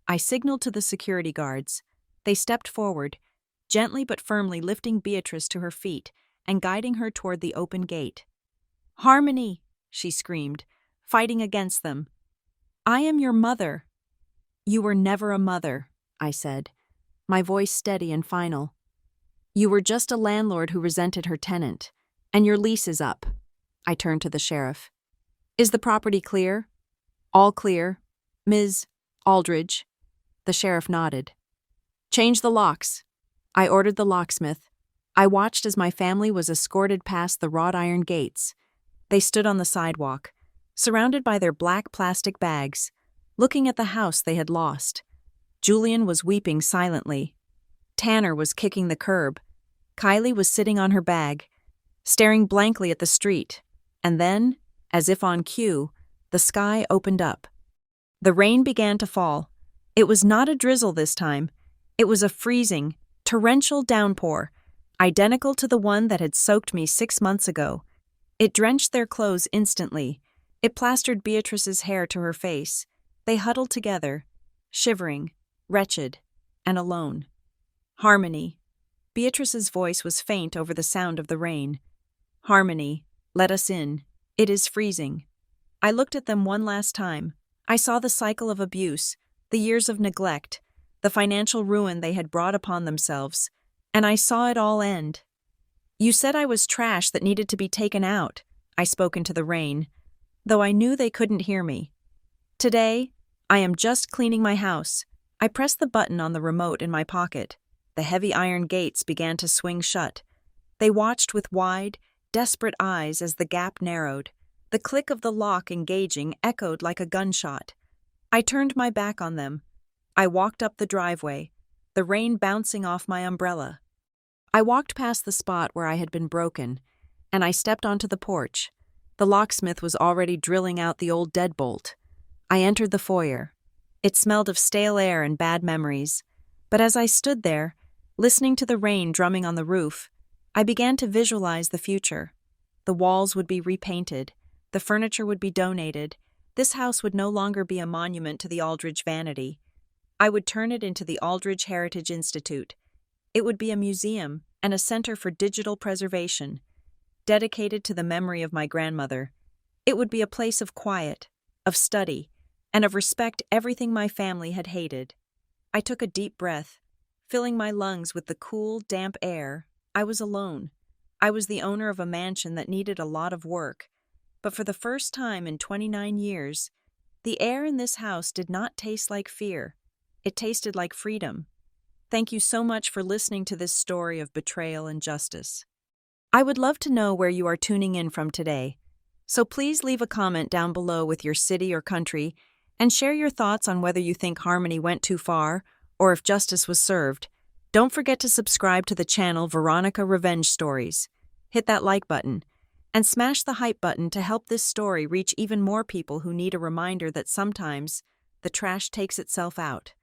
I signaled to the security guards. They stepped forward, gently but firmly lifting Beatrice to her feet and guiding her toward the open gate. "Harmony," she screamed, fighting against them. "I am your mother." "You were never a mother," I said, my voice steady and final. "You were just a landlord who resented her tenant, and your lease is up." I turned to the sheriff. "Is the property clear?" "All clear, Ms. Aldridge." The sheriff nodded. "Change the locks." I ordered the locksmith. I watched as my family was escorted past the wrought iron gates. They stood on the sidewalk, surrounded by their black plastic bags, looking at the house they had lost. Julian was weeping silently. Tanner was kicking the curb. Kylie was sitting on her bag, staring blankly at the street. And then, as if on cue, the sky opened up. The rain began to fall. It was not a drizzle this time. It was a freezing, torrential downpour, identical to the one that had soaked me 6 months ago. It drenched their clothes instantly. It plastered Beatrice's hair to her face. They huddled together, shivering, wretched, and alone. "Harmony." Beatrice's voice was faint over the sound of the rain. "Harmony, let us in. It is freezing." I looked at them one last time. I saw the cycle of abuse, the years of neglect, the financial ruin they had brought upon themselves, and I saw it all end. "You said I was trash that needed to be taken out," I spoke into the rain, though I knew they couldn't hear me. "Today, I am just cleaning my house." I pressed the button on the remote in my pocket. The heavy iron gates began to swing shut. They watched with wide, desperate eyes as the gap narrowed. The click of the lock engaging echoed like a gunshot. I turned my back on them. I walked up the driveway, the rain bouncing off my umbrella. I walked past the spot where I had been broken, and I stepped onto the porch. The locksmith was already drilling out the old deadbolt. I entered the foyer. It smelled of stale air and bad memories. But as I stood there, listening to the rain drumming on the roof, I began to visualize the future. The walls would be repainted, the furniture would be donated. This house would no longer be a monument to the Aldridge vanity. I would turn it into the Aldridge Heritage Institute. It would be a museum and a center for digital preservation, dedicated to the memory of my grandmother. It would be a place of quiet, of study, and of respect everything my family had hated. I took a deep breath, filling my lungs with the cool, damp air. I was alone. I was the owner of a mansion that needed a lot of work. But for the first time in 29 years, the air in this house did not taste like fear. It tasted like freedom. Thank you so much for listening to this story of betrayal and justice. I would love to know where you are tuning in from today, so please leave a comment down below with your city or country and share your thoughts on whether you think Harmony went too far or if justice was served. Don't forget to subscribe to the channel Veronica Revenge Stories. Hit that like button and smash the hype button to help this story reach even more people who need a reminder that sometimes the trash takes itself out.